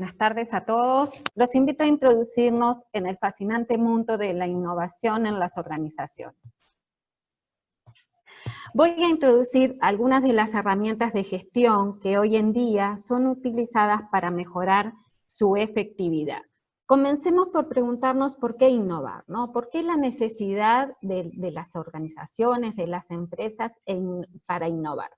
Buenas tardes a todos. Los invito a introducirnos en el fascinante mundo de la innovación en las organizaciones. Voy a introducir algunas de las herramientas de gestión que hoy en día son utilizadas para mejorar su efectividad. Comencemos por preguntarnos por qué innovar, ¿no? ¿Por qué la necesidad de las organizaciones, de las empresas para innovar?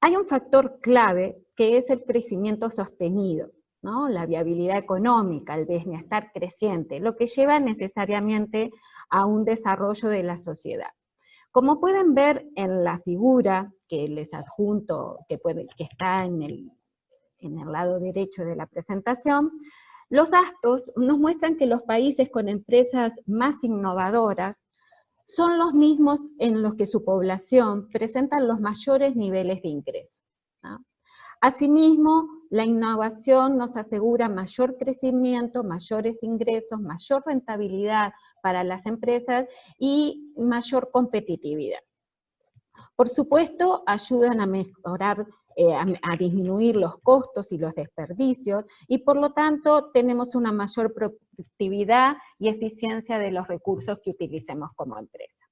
Hay un factor clave que es el crecimiento sostenido, ¿no? La viabilidad económica, el bienestar creciente, lo que lleva necesariamente a un desarrollo de la sociedad. Como pueden ver en la figura que les adjunto, que está en el lado derecho de la presentación, los datos nos muestran que los países con empresas más innovadoras son los mismos en los que su población presenta los mayores niveles de ingreso, ¿no? Asimismo, la innovación nos asegura mayor crecimiento, mayores ingresos, mayor rentabilidad para las empresas y mayor competitividad. Por supuesto, ayudan a mejorar, a disminuir los costos y los desperdicios, y por lo tanto tenemos una mayor productividad y eficiencia de los recursos que utilicemos como empresa.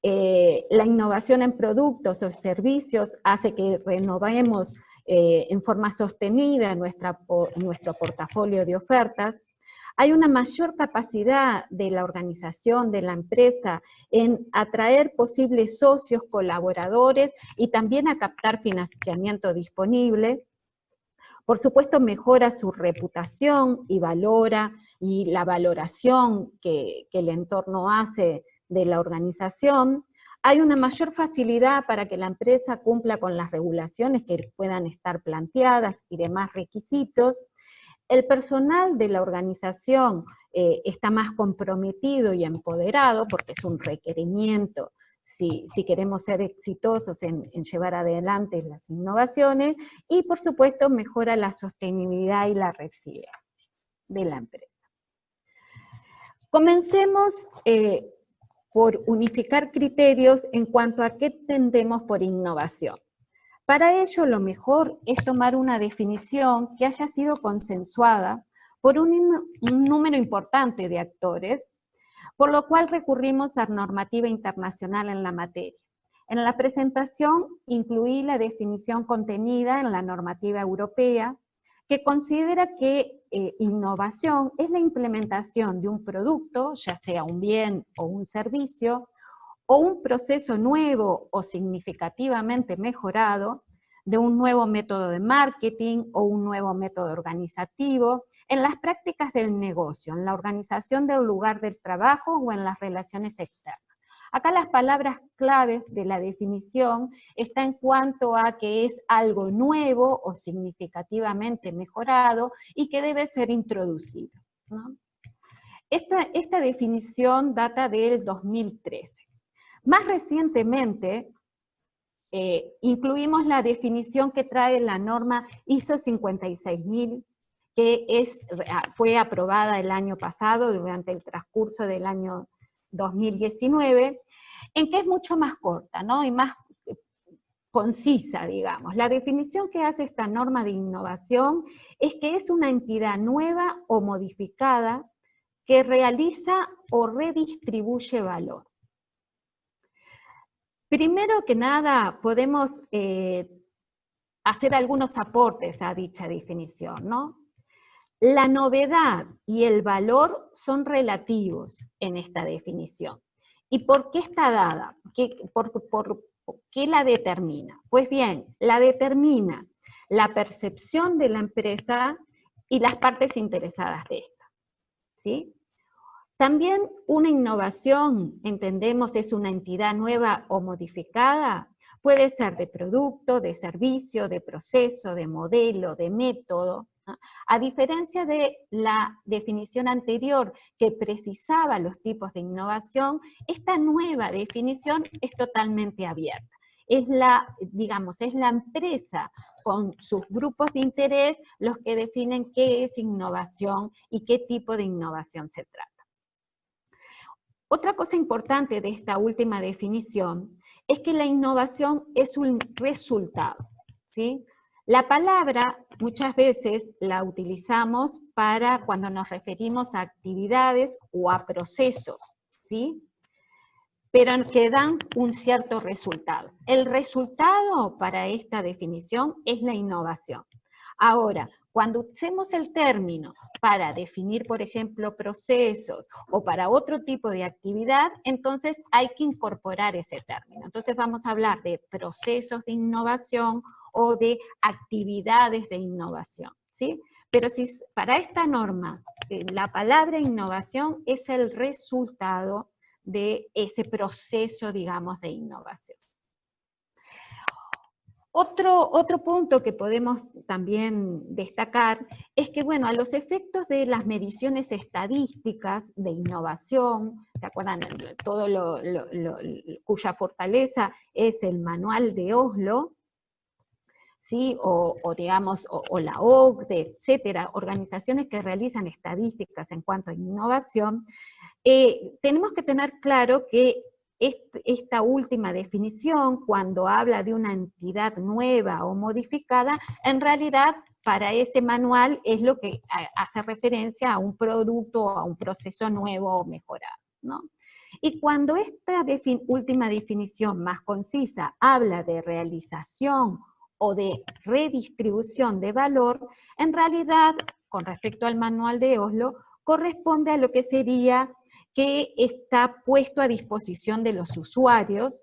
La innovación en productos o servicios hace que renovemos en forma sostenida nuestro portafolio de ofertas. Hay una mayor capacidad de la organización, de la empresa, en atraer posibles socios, colaboradores y también a captar financiamiento disponible. Por supuesto, mejora su reputación y la valoración que el entorno hace de la organización. Hay una mayor facilidad para que la empresa cumpla con las regulaciones que puedan estar planteadas y demás requisitos. El personal de la organización está más comprometido y empoderado porque es un requerimiento si queremos ser exitosos en llevar adelante las innovaciones, y por supuesto mejora la sostenibilidad y la resiliencia de la empresa. Comencemos por unificar criterios en cuanto a qué entendemos por innovación. Para ello, lo mejor es tomar una definición que haya sido consensuada por un número importante de actores, por lo cual recurrimos a normativa internacional en la materia. En la presentación incluí la definición contenida en la normativa europea, que considera que innovación es la implementación de un producto, ya sea un bien o un servicio, o un proceso nuevo o significativamente mejorado, de un nuevo método de marketing o un nuevo método organizativo, en las prácticas del negocio, en la organización del lugar del trabajo o en las relaciones externas. Acá las palabras claves de la definición están en cuanto a que es algo nuevo o significativamente mejorado y que debe ser introducido, ¿no? Esta definición data del 2013. Más recientemente, incluimos la definición que trae la norma ISO 56000, que fue aprobada el año pasado, durante el transcurso del año 2019, en que es mucho más corta, ¿no? Y más concisa, digamos. La definición que hace esta norma de innovación es que es una entidad nueva o modificada que realiza o redistribuye valor. Primero que nada, podemos hacer algunos aportes a dicha definición, ¿no? La novedad y el valor son relativos en esta definición. ¿Y por qué está dada? ¿Por qué la determina? Pues bien, la determina la percepción de la empresa y las partes interesadas de esta, ¿sí? También una innovación, entendemos, es una entidad nueva o modificada, puede ser de producto, de servicio, de proceso, de modelo, de método, ¿no? A diferencia de la definición anterior que precisaba los tipos de innovación, esta nueva definición es totalmente abierta. Es la empresa con sus grupos de interés los que definen qué es innovación y qué tipo de innovación se trata. Otra cosa importante de esta última definición es que la innovación es un resultado, ¿sí? La palabra muchas veces la utilizamos para cuando nos referimos a actividades o a procesos, ¿sí? Pero que dan un cierto resultado. El resultado para esta definición es la innovación. Ahora, cuando usemos el término para definir, por ejemplo, procesos o para otro tipo de actividad, entonces hay que incorporar ese término. Entonces vamos a hablar de procesos de innovación o de actividades de innovación, ¿sí? Pero si para esta norma la palabra innovación es el resultado de ese proceso, digamos, de innovación. Otro punto que podemos también destacar es que, bueno, a los efectos de las mediciones estadísticas de innovación, ¿se acuerdan? Todo cuya fortaleza es el manual de Oslo, ¿sí? O digamos, o la OCDE, etcétera, organizaciones que realizan estadísticas en cuanto a innovación, tenemos que tener claro que esta última definición, cuando habla de una entidad nueva o modificada, en realidad para ese manual es lo que hace referencia a un producto o a un proceso nuevo o mejorado, ¿no? Y cuando esta última definición más concisa habla de realización o de redistribución de valor, en realidad, con respecto al manual de Oslo, corresponde a lo que sería que está puesto a disposición de los usuarios,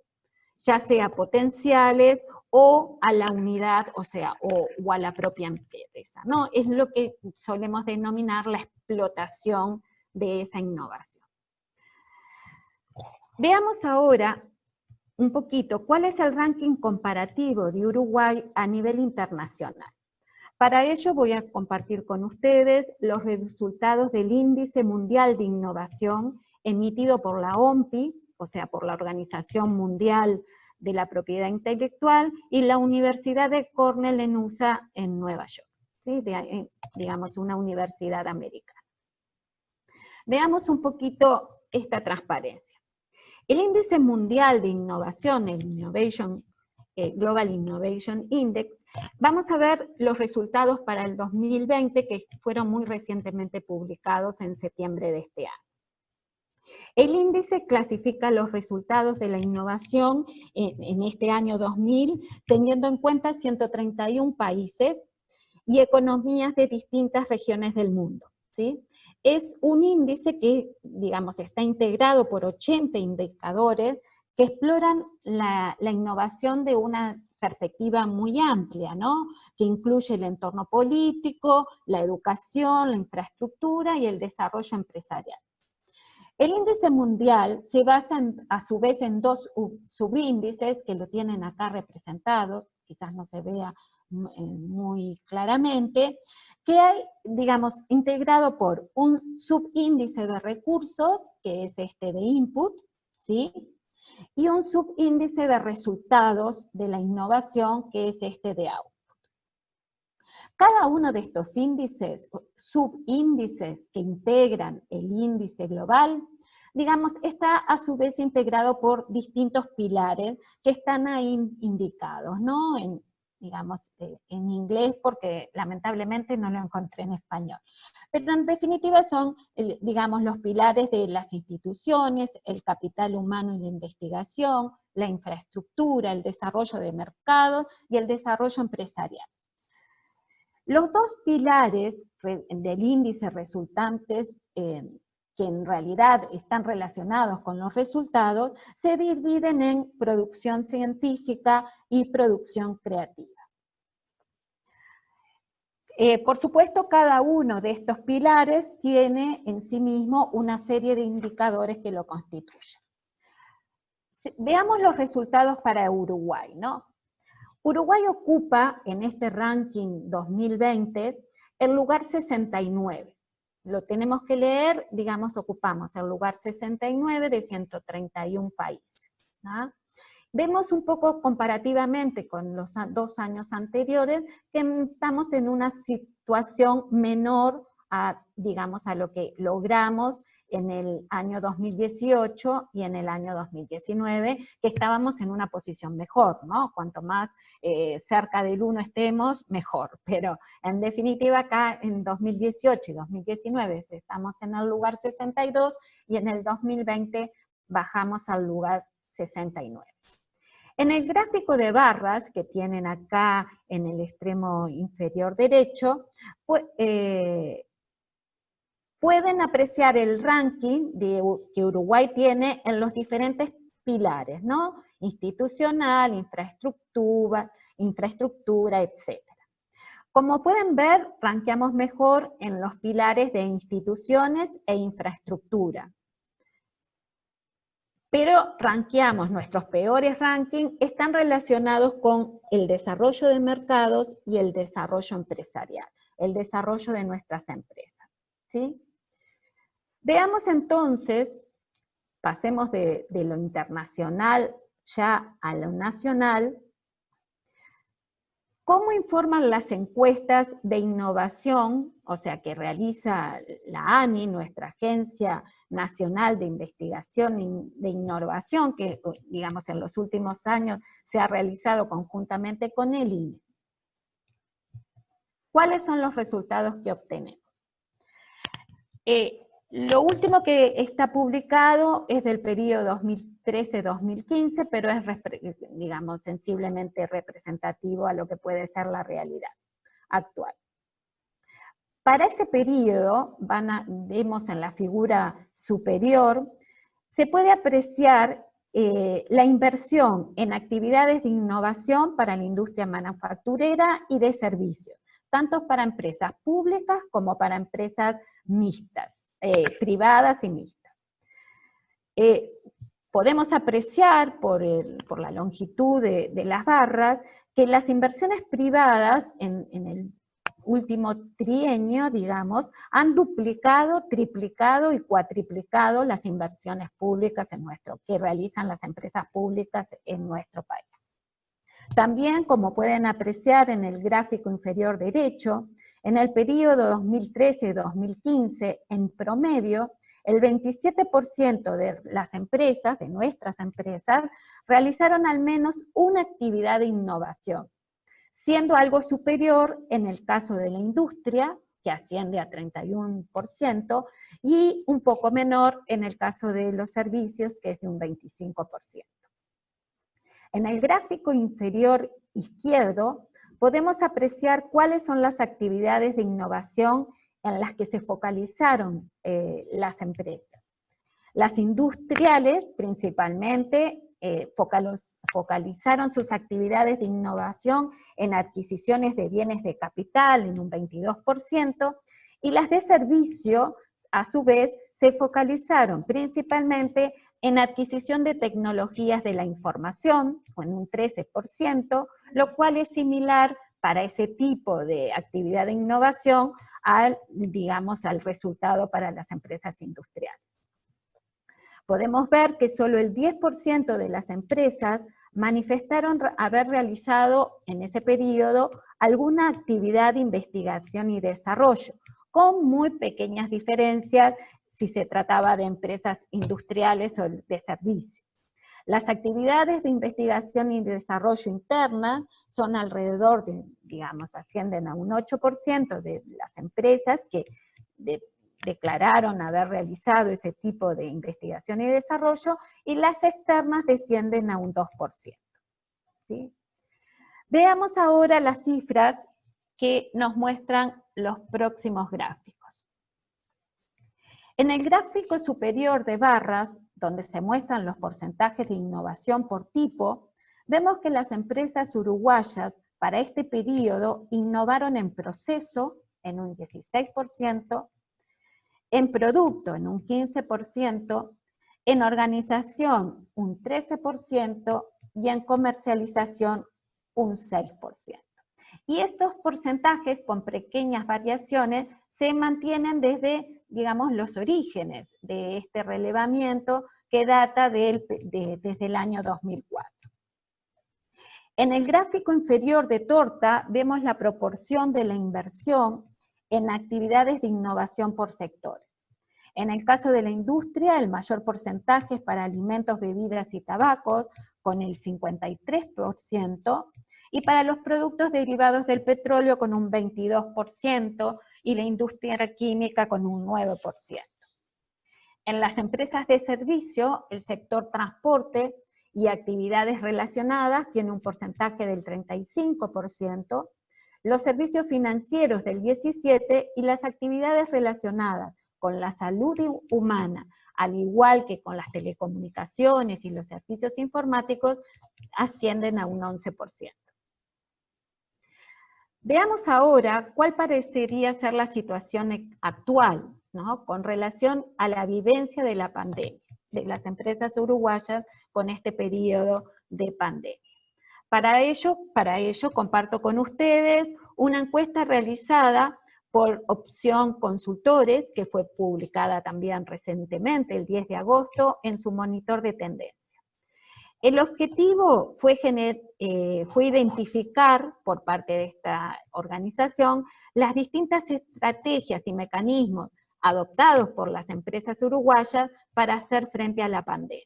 ya sea potenciales o a la unidad, o sea, o a la propia empresa, ¿no? Es lo que solemos denominar la explotación de esa innovación. Veamos ahora un poquito cuál es el ranking comparativo de Uruguay a nivel internacional. Para ello voy a compartir con ustedes los resultados del Índice Mundial de Innovación emitido por la OMPI, o sea, por la Organización Mundial de la Propiedad Intelectual, y la Universidad de Cornell en USA, en Nueva York, ¿sí? Digamos, una universidad americana. Veamos un poquito esta transparencia. El Índice Mundial de Innovación, el Global Innovation Index, vamos a ver los resultados para el 2020 que fueron muy recientemente publicados en septiembre de este año. El índice clasifica los resultados de la innovación en este año 2000, teniendo en cuenta 131 países y economías de distintas regiones del mundo, ¿sí? Es un índice que, digamos, está integrado por 80 indicadores que exploran la innovación de una perspectiva muy amplia, ¿no? Que incluye el entorno político, la educación, la infraestructura y el desarrollo empresarial. El índice mundial se basa a su vez en dos subíndices que lo tienen acá representados, quizás no se vea muy claramente, que hay, digamos, integrado por un subíndice de recursos, que es este de input, ¿sí? Y un subíndice de resultados de la innovación, que es este de output. Cada uno de estos índices, subíndices que integran el índice global, digamos, está a su vez integrado por distintos pilares que están ahí indicados, ¿no? Digamos, en inglés, porque lamentablemente no lo encontré en español. Pero en definitiva son, digamos, los pilares de las instituciones, el capital humano y la investigación, la infraestructura, el desarrollo de mercados y el desarrollo empresarial. Los dos pilares del índice resultantes, que en realidad están relacionados con los resultados, se dividen en producción científica y producción creativa. Por supuesto, cada uno de estos pilares tiene en sí mismo una serie de indicadores que lo constituyen. Veamos los resultados para Uruguay, ¿no? Uruguay ocupa en este ranking 2020 el lugar 69. Lo tenemos que leer, digamos, ocupamos el lugar 69 de 131 países, ¿no? Vemos un poco comparativamente con los 2 años anteriores que estamos en una situación menor a, digamos, a lo que logramos en el año 2018 y en el año 2019, que estábamos en una posición mejor, ¿no? Cuanto más cerca del 1 estemos, mejor. Pero en definitiva acá en 2018 y 2019 estamos en el lugar 62 y en el 2020 bajamos al lugar 69. En el gráfico de barras que tienen acá en el extremo inferior derecho, pues, pueden apreciar el ranking que Uruguay tiene en los diferentes pilares, ¿no? Institucional, infraestructura, etc. Como pueden ver, rankeamos mejor en los pilares de instituciones e infraestructura. Pero rankeamos, nuestros peores rankings están relacionados con el desarrollo de mercados y el desarrollo empresarial, el desarrollo de nuestras empresas, ¿sí? Veamos entonces, pasemos de lo internacional ya a lo nacional, ¿cómo informan las encuestas de innovación, o sea, que realiza la ANI, nuestra Agencia Nacional de Investigación de Innovación, que digamos en los últimos años se ha realizado conjuntamente con el INE? ¿Cuáles son los resultados que obtenemos? Lo último que está publicado es del periodo 2013-2015, pero es, digamos, sensiblemente representativo a lo que puede ser la realidad actual. Para ese periodo, vemos en la figura superior, se puede apreciar la inversión en actividades de innovación para la industria manufacturera y de servicios, tanto para empresas públicas como para empresas mixtas, privadas y mixtas. Podemos apreciar por la longitud de las barras que las inversiones privadas en el último trienio, digamos, han duplicado, triplicado y cuatriplicado las inversiones públicas que realizan las empresas públicas en nuestro país. También, como pueden apreciar en el gráfico inferior derecho, en el periodo 2013-2015, en promedio, el 27% de las empresas, de nuestras empresas, realizaron al menos una actividad de innovación, siendo algo superior en el caso de la industria, que asciende a 31%, y un poco menor en el caso de los servicios, que es de un 25%. En el gráfico inferior izquierdo podemos apreciar cuáles son las actividades de innovación en las que se focalizaron las empresas. Las industriales, principalmente, focalizaron sus actividades de innovación en adquisiciones de bienes de capital en un 22%, y las de servicio, a su vez, se focalizaron principalmente en adquisición de tecnologías de la información, en un 13%, lo cual es similar para ese tipo de actividad de innovación al, digamos, al resultado para las empresas industriales. Podemos ver que solo el 10% de las empresas manifestaron haber realizado en ese periodo alguna actividad de investigación y desarrollo, con muy pequeñas diferencias si se trataba de empresas industriales o de servicios. Las actividades de investigación y desarrollo internas son alrededor de, digamos, ascienden a un 8% de las empresas que declararon haber realizado ese tipo de investigación y desarrollo, y las externas descienden a un 2%. ¿Sí? Veamos ahora las cifras que nos muestran los próximos gráficos. En el gráfico superior de barras, donde se muestran los porcentajes de innovación por tipo, vemos que las empresas uruguayas para este periodo innovaron en proceso en un 16%, en producto en un 15%, en organización un 13% y en comercialización un 6%. Y estos porcentajes, con pequeñas variaciones, se mantienen desde, digamos, los orígenes de este relevamiento que data desde el año 2004. En el gráfico inferior de torta vemos la proporción de la inversión en actividades de innovación por sectores. En el caso de la industria, el mayor porcentaje es para alimentos, bebidas y tabacos, con el 53%, y para los productos derivados del petróleo con un 22%, y la industria química con un 9%. En las empresas de servicio, el sector transporte y actividades relacionadas tiene un porcentaje del 35%, los servicios financieros del 17% y las actividades relacionadas con la salud humana, al igual que con las telecomunicaciones y los servicios informáticos, ascienden a un 11%. Veamos ahora cuál parecería ser la situación actual, ¿no?, con relación a la vivencia de la pandemia, de las empresas uruguayas con este periodo de pandemia. Para ello comparto con ustedes una encuesta realizada por Opción Consultores, que fue publicada también recientemente, el 10 de agosto, en su monitor de tendencia. El objetivo fue identificar, por parte de esta organización, las distintas estrategias y mecanismos adoptados por las empresas uruguayas para hacer frente a la pandemia.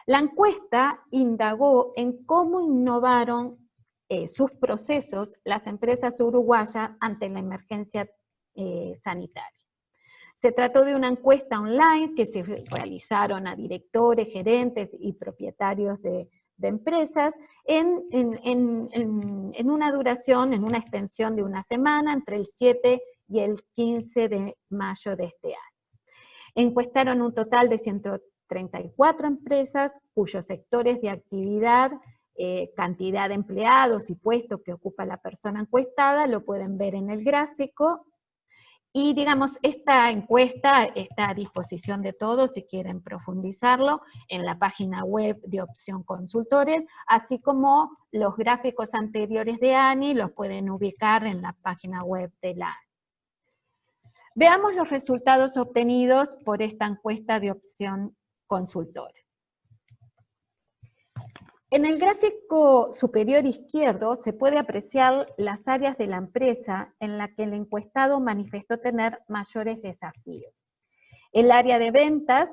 La encuesta indagó en cómo innovaron sus procesos las empresas uruguayas ante la emergencia sanitaria. Se trató de una encuesta online que se realizaron a directores, gerentes y propietarios de empresas en una duración, en una extensión de una semana, entre el 7 y el 15 de mayo de este año. Encuestaron un total de 134 empresas cuyos sectores de actividad, cantidad de empleados y puestos que ocupa la persona encuestada, lo pueden ver en el gráfico. Y digamos, esta encuesta está a disposición de todos si quieren profundizarlo en la página web de Opción Consultores, así como los gráficos anteriores de ANI los pueden ubicar en la página web de la ANI. Veamos los resultados obtenidos por esta encuesta de Opción Consultores. En el gráfico superior izquierdo se puede apreciar las áreas de la empresa en la que el encuestado manifestó tener mayores desafíos. El área de ventas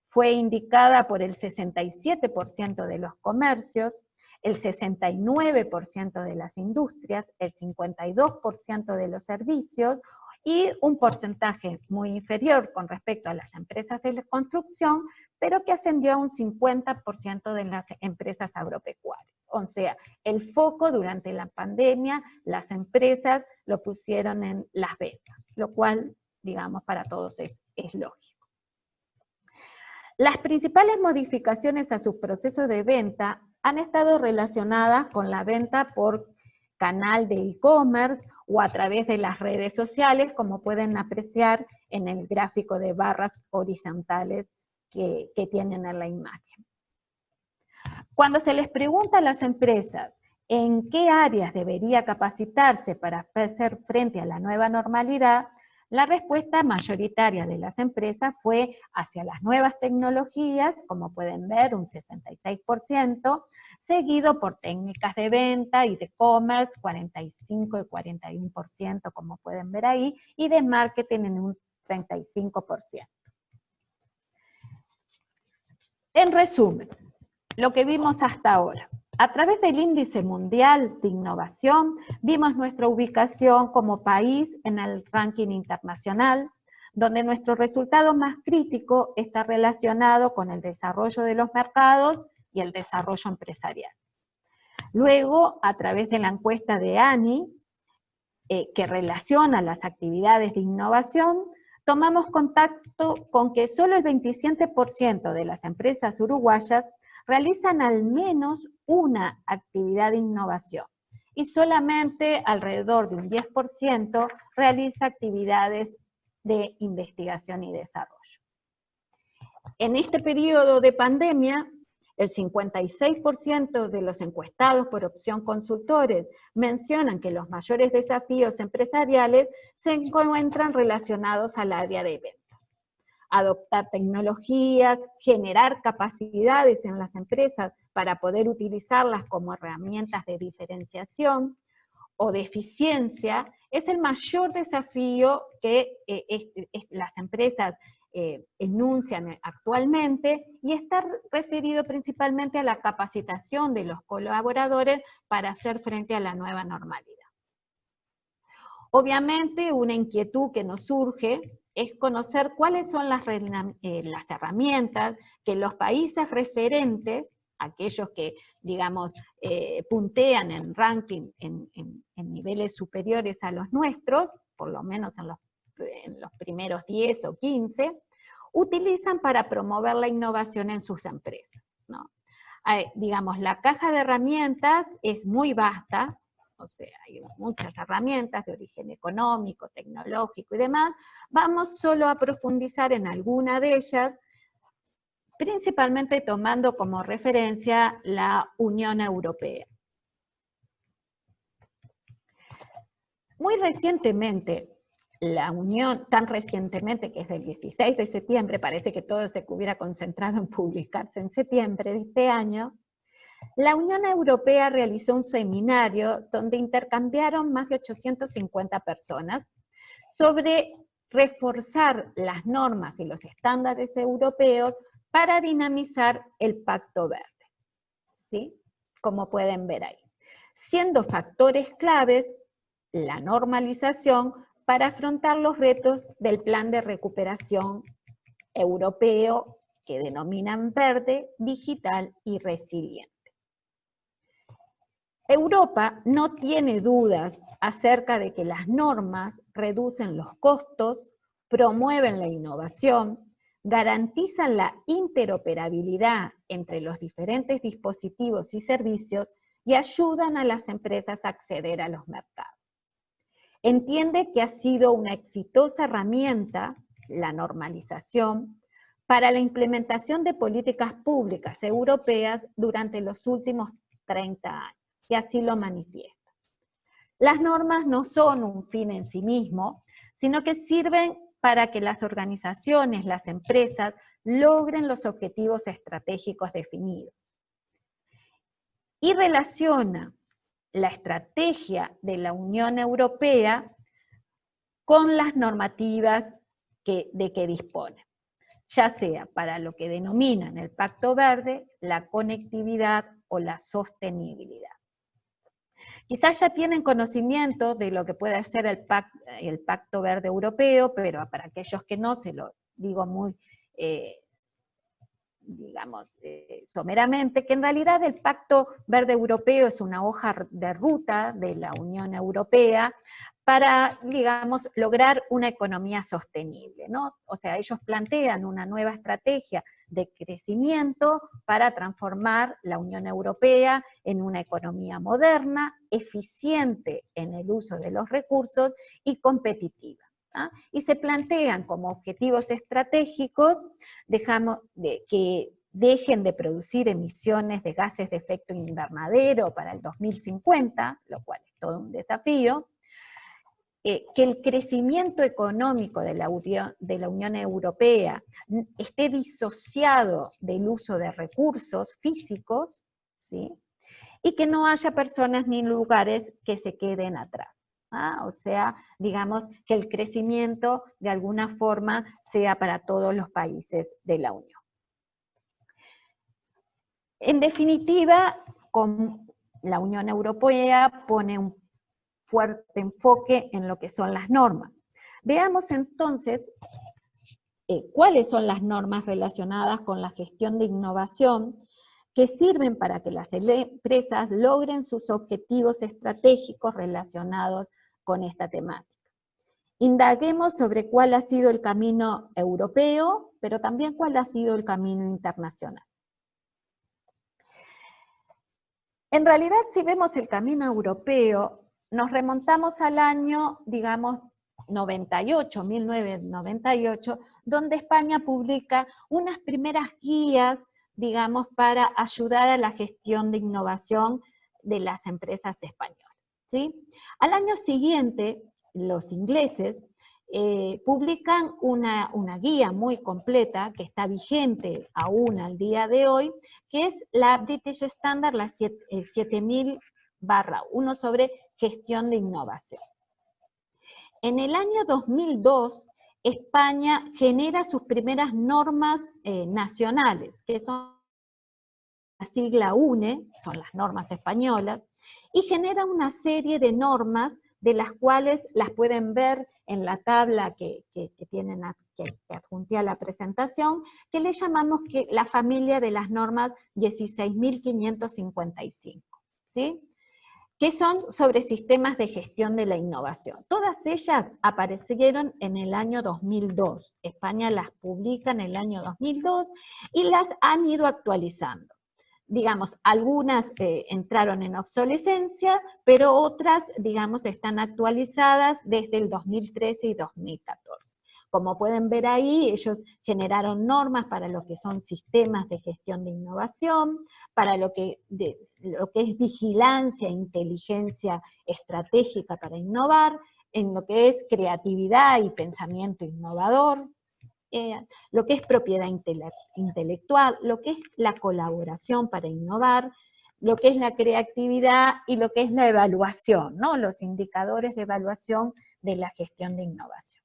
fue indicada por el 67% de los comercios, el 69% de las industrias, el 52% de los servicios, y un porcentaje muy inferior con respecto a las empresas de la construcción, pero que ascendió a un 50% de las empresas agropecuarias. O sea, el foco durante la pandemia, las empresas lo pusieron en las ventas, lo cual, digamos, para todos es lógico. Las principales modificaciones a sus procesos de venta han estado relacionadas con la venta por canal de e-commerce o a través de las redes sociales, como pueden apreciar en el gráfico de barras horizontales que tienen en la imagen. Cuando se les pregunta a las empresas en qué áreas debería capacitarse para hacer frente a la nueva normalidad, la respuesta mayoritaria de las empresas fue hacia las nuevas tecnologías, como pueden ver, un 66%, seguido por técnicas de venta y de e-commerce, 45 y 41%, como pueden ver ahí, y de marketing en un 35%. En resumen, lo que vimos hasta ahora. A través del Índice Mundial de Innovación, vimos nuestra ubicación como país en el ranking internacional, donde nuestro resultado más crítico está relacionado con el desarrollo de los mercados y el desarrollo empresarial. Luego, a través de la encuesta de ANI, que relaciona las actividades de innovación, tomamos contacto con que solo el 27% de las empresas uruguayas realizan al menos una actividad de innovación y solamente alrededor de un 10% realiza actividades de investigación y desarrollo. En este periodo de pandemia, el 56% de los encuestados por Opción Consultores mencionan que los mayores desafíos empresariales se encuentran relacionados al área de ventas. Adoptar tecnologías, generar capacidades en las empresas para poder utilizarlas como herramientas de diferenciación, o de eficiencia es el mayor desafío que las empresas enuncian actualmente, y está referido principalmente a la capacitación de los colaboradores para hacer frente a la nueva normalidad. Obviamente, una inquietud que nos surge es conocer cuáles son las herramientas que los países referentes, aquellos que, digamos, puntean en ranking en niveles superiores a los nuestros, por lo menos en los primeros 10 o 15, utilizan para promover la innovación en sus empresas, ¿no? Digamos, la caja de herramientas es muy vasta, o sea, hay muchas herramientas de origen económico, tecnológico y demás. Vamos solo a profundizar en alguna de ellas, principalmente tomando como referencia la Unión Europea. Muy recientemente, la Unión, tan recientemente que es del 16 de septiembre, parece que todo se hubiera concentrado en publicarse en septiembre de este año, la Unión Europea realizó un seminario donde intercambiaron más de 850 personas sobre reforzar las normas y los estándares europeos para dinamizar el Pacto Verde, ¿sí? Como pueden ver ahí. Siendo factores claves la normalización para afrontar los retos del Plan de Recuperación Europeo que denominan verde, digital y resiliente. Europa no tiene dudas acerca de que las normas reducen los costos, promueven la innovación, garantizan la interoperabilidad entre los diferentes dispositivos y servicios y ayudan a las empresas a acceder a los mercados. Entiende que ha sido una exitosa herramienta, la normalización, para la implementación de políticas públicas europeas durante los últimos 30 años. Y así lo manifiesta. Las normas no son un fin en sí mismo, sino que sirven para que las organizaciones, las empresas, logren los objetivos estratégicos definidos. Y relaciona la estrategia de la Unión Europea con las normativas de que dispone, ya sea para lo que denominan el Pacto Verde, la conectividad o la sostenibilidad. Quizás ya tienen conocimiento de lo que puede ser el Pacto Verde Europeo, pero para aquellos que no, se lo digo muy, someramente, que en realidad el Pacto Verde Europeo es una hoja de ruta de la Unión Europea para, digamos, lograr una economía sostenible, ¿no? O sea, ellos plantean una nueva estrategia de crecimiento para transformar la Unión Europea en una economía moderna, eficiente en el uso de los recursos y competitiva. ¿Ah? Y se plantean como objetivos estratégicos que dejen de producir emisiones de gases de efecto invernadero para el 2050, lo cual es todo un desafío, que el crecimiento económico de la Unión Europea esté disociado del uso de recursos físicos, ¿sí? Y que no haya personas ni lugares que se queden atrás. O sea, digamos que el crecimiento de alguna forma sea para todos los países de la Unión. En definitiva, la Unión Europea pone un fuerte enfoque en lo que son las normas. Veamos entonces cuáles son las normas relacionadas con la gestión de innovación que sirven para que las empresas logren sus objetivos estratégicos relacionados con esta temática. Indaguemos sobre cuál ha sido el camino europeo, pero también cuál ha sido el camino internacional. En realidad, si vemos el camino europeo, nos remontamos al año, digamos, 1998, donde España publica unas primeras guías, digamos, para ayudar a la gestión de innovación de las empresas españolas, ¿sí? Al año siguiente, los ingleses publican una guía muy completa, que está vigente aún al día de hoy, que es la British Standard, la 7000/1 sobre gestión de innovación. En el año 2002, España genera sus primeras normas nacionales, que son la sigla UNE, son las normas españolas, y genera una serie de normas de las cuales las pueden ver en la tabla que adjunté a la presentación, que le llamamos la familia de las normas 16.555, ¿sí? Que son sobre sistemas de gestión de la innovación. Todas ellas aparecieron en el año 2002. España las publica en el año 2002 y las han ido actualizando. Digamos, algunas entraron en obsolescencia, pero otras, digamos, están actualizadas desde el 2013 y 2014. Como pueden ver ahí, ellos generaron normas para lo que son sistemas de gestión de innovación, para lo que es vigilancia e inteligencia estratégica para innovar, en lo que es creatividad y pensamiento innovador, lo que es propiedad intelectual, lo que es la colaboración para innovar, lo que es la creatividad y lo que es la evaluación, ¿no? Los indicadores de evaluación de la gestión de innovación.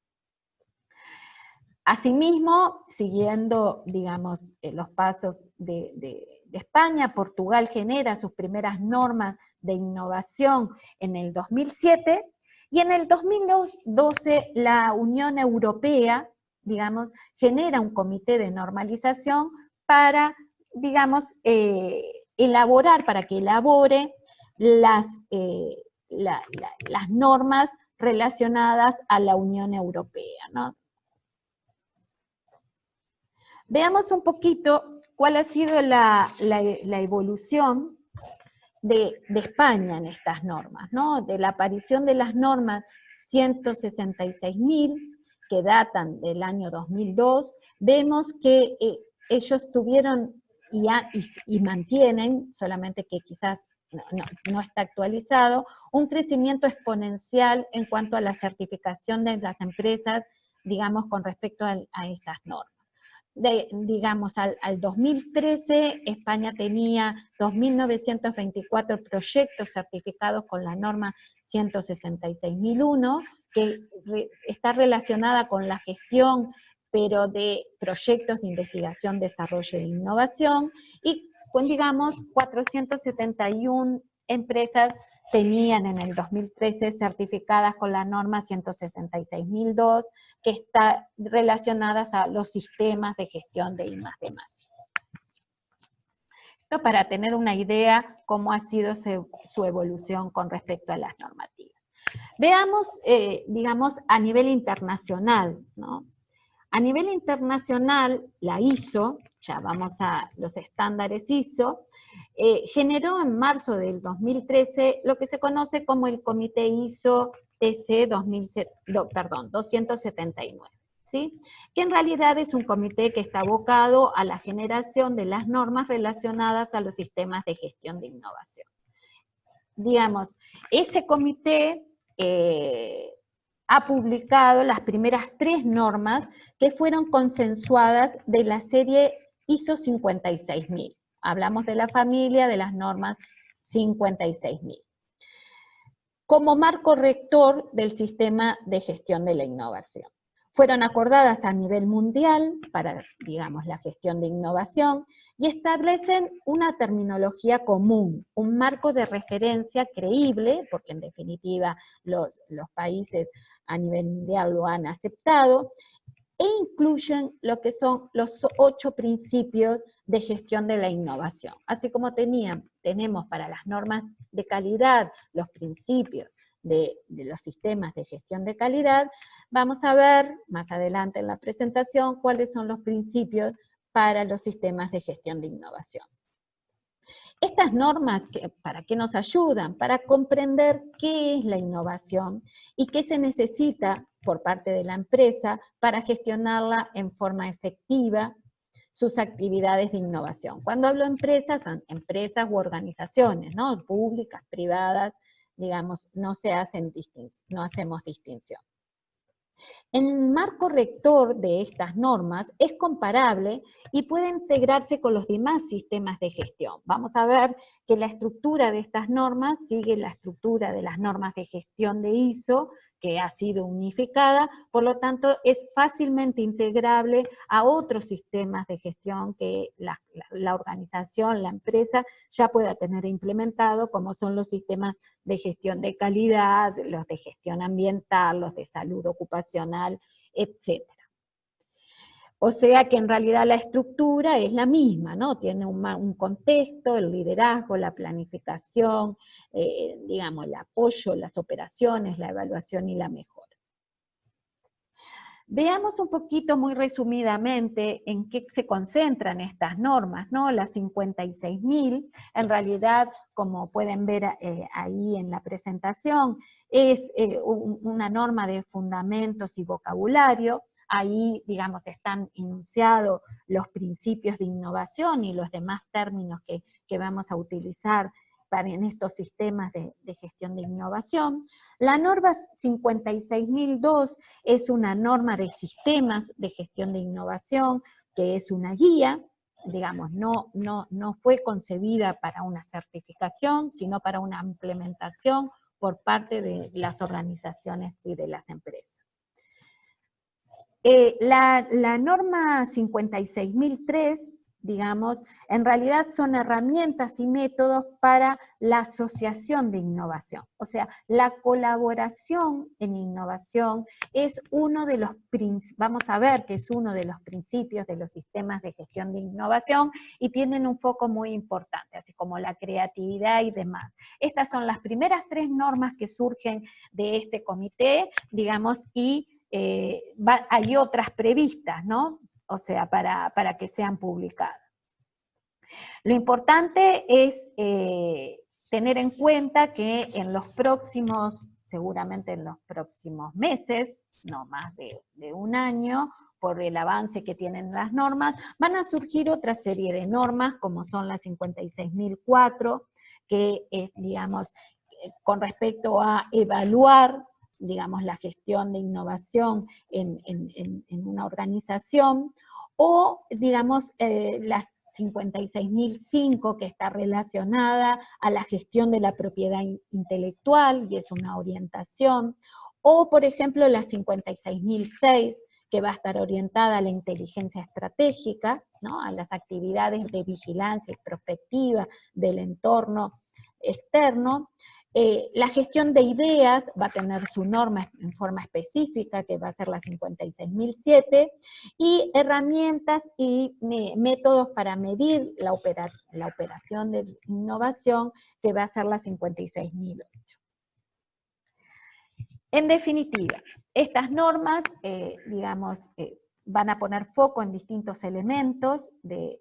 Asimismo, siguiendo, digamos, los pasos de España, Portugal genera sus primeras normas de innovación en el 2007, y en el 2012 la Unión Europea, digamos, genera un comité de normalización para, digamos, para que elabore las normas relacionadas a la Unión Europea, ¿no? Veamos un poquito cuál ha sido la evolución de España en estas normas, ¿no? De la aparición de las normas 166.000, que datan del año 2002, vemos que ellos tuvieron y mantienen, solamente que quizás no está actualizado, un crecimiento exponencial en cuanto a la certificación de las empresas, digamos, con respecto a estas normas. Digamos, al 2013, España tenía 2.924 proyectos certificados con la norma 166.001, que está relacionada con la gestión, pero de proyectos de investigación, desarrollo e innovación, y, pues, digamos, 471 empresas tenían en el 2013 certificadas con la norma 166.002, que está relacionadas a los sistemas de gestión de I+D+. Esto para tener una idea cómo ha sido su evolución con respecto a las normativas. Veamos, digamos, a nivel internacional, ¿no? A nivel internacional, la ISO, ya vamos a los estándares ISO, generó en marzo del 2013 lo que se conoce como el Comité ISO TC 279, ¿sí? Que en realidad es un comité que está abocado a la generación de las normas relacionadas a los sistemas de gestión de innovación. Digamos, ese comité ha publicado las primeras 3 normas que fueron consensuadas de la serie ISO 56.000. Hablamos de la familia de las normas 56.000. Como marco rector del sistema de gestión de la innovación. Fueron acordadas a nivel mundial para, digamos, la gestión de innovación y establecen una terminología común, un marco de referencia creíble, porque en definitiva los países a nivel mundial lo han aceptado, e incluyen lo que son los 8 principios de gestión de la innovación. Así como tenemos para las normas de calidad los principios de los sistemas de gestión de calidad, vamos a ver más adelante en la presentación cuáles son los principios para los sistemas de gestión de innovación. Estas normas, ¿para qué nos ayudan? Para comprender qué es la innovación y qué se necesita por parte de la empresa para gestionarla en forma efectiva, sus actividades de innovación. Cuando hablo de empresas, son empresas u organizaciones, ¿no? Públicas, privadas, digamos, no hacemos distinción. El marco rector de estas normas es comparable y puede integrarse con los demás sistemas de gestión. Vamos a ver que la estructura de estas normas sigue la estructura de las normas de gestión de ISO, que ha sido unificada, por lo tanto es fácilmente integrable a otros sistemas de gestión que la organización, la empresa, ya pueda tener implementado, como son los sistemas de gestión de calidad, los de gestión ambiental, los de salud ocupacional, etc. O sea que en realidad la estructura es la misma, ¿no? Tiene un contexto, el liderazgo, la planificación, digamos, el apoyo, las operaciones, la evaluación y la mejora. Veamos un poquito muy resumidamente en qué se concentran estas normas, ¿no? Las 56.000, en realidad, como pueden ver ahí en la presentación, es una norma de fundamentos y vocabulario. Ahí, digamos, están enunciados los principios de innovación y los demás términos que vamos a utilizar en estos sistemas de gestión de innovación. La norma 56.002 es una norma de sistemas de gestión de innovación, que es una guía, digamos, no fue concebida para una certificación, sino para una implementación por parte de las organizaciones y de las empresas. La norma 56.003, digamos, en realidad son herramientas y métodos para la asociación de innovación. O sea, la colaboración en innovación es uno de los, vamos a ver que es uno de los principios de los sistemas de gestión de innovación y tienen un foco muy importante, así como la creatividad y demás. Estas son las primeras 3 normas que surgen de este comité, digamos, y hay otras previstas, ¿no? O sea, para que sean publicadas. Lo importante es tener en cuenta que en los próximos, seguramente en los próximos meses, no más de un año, por el avance que tienen las normas, van a surgir otra serie de normas, como son las 56.004, que es, digamos, con respecto a evaluar, digamos, la gestión de innovación en una organización, o, digamos, las 56.005, que está relacionada a la gestión de la propiedad intelectual, y es una orientación, o, por ejemplo, la 56.006, que va a estar orientada a la inteligencia estratégica, ¿no? A las actividades de vigilancia y prospectiva del entorno externo. La gestión de ideas va a tener su norma en forma específica, que va a ser la 56.007, y herramientas y métodos para medir la operación de innovación, que va a ser la 56.008. En definitiva, estas normas, digamos, van a poner foco en distintos elementos de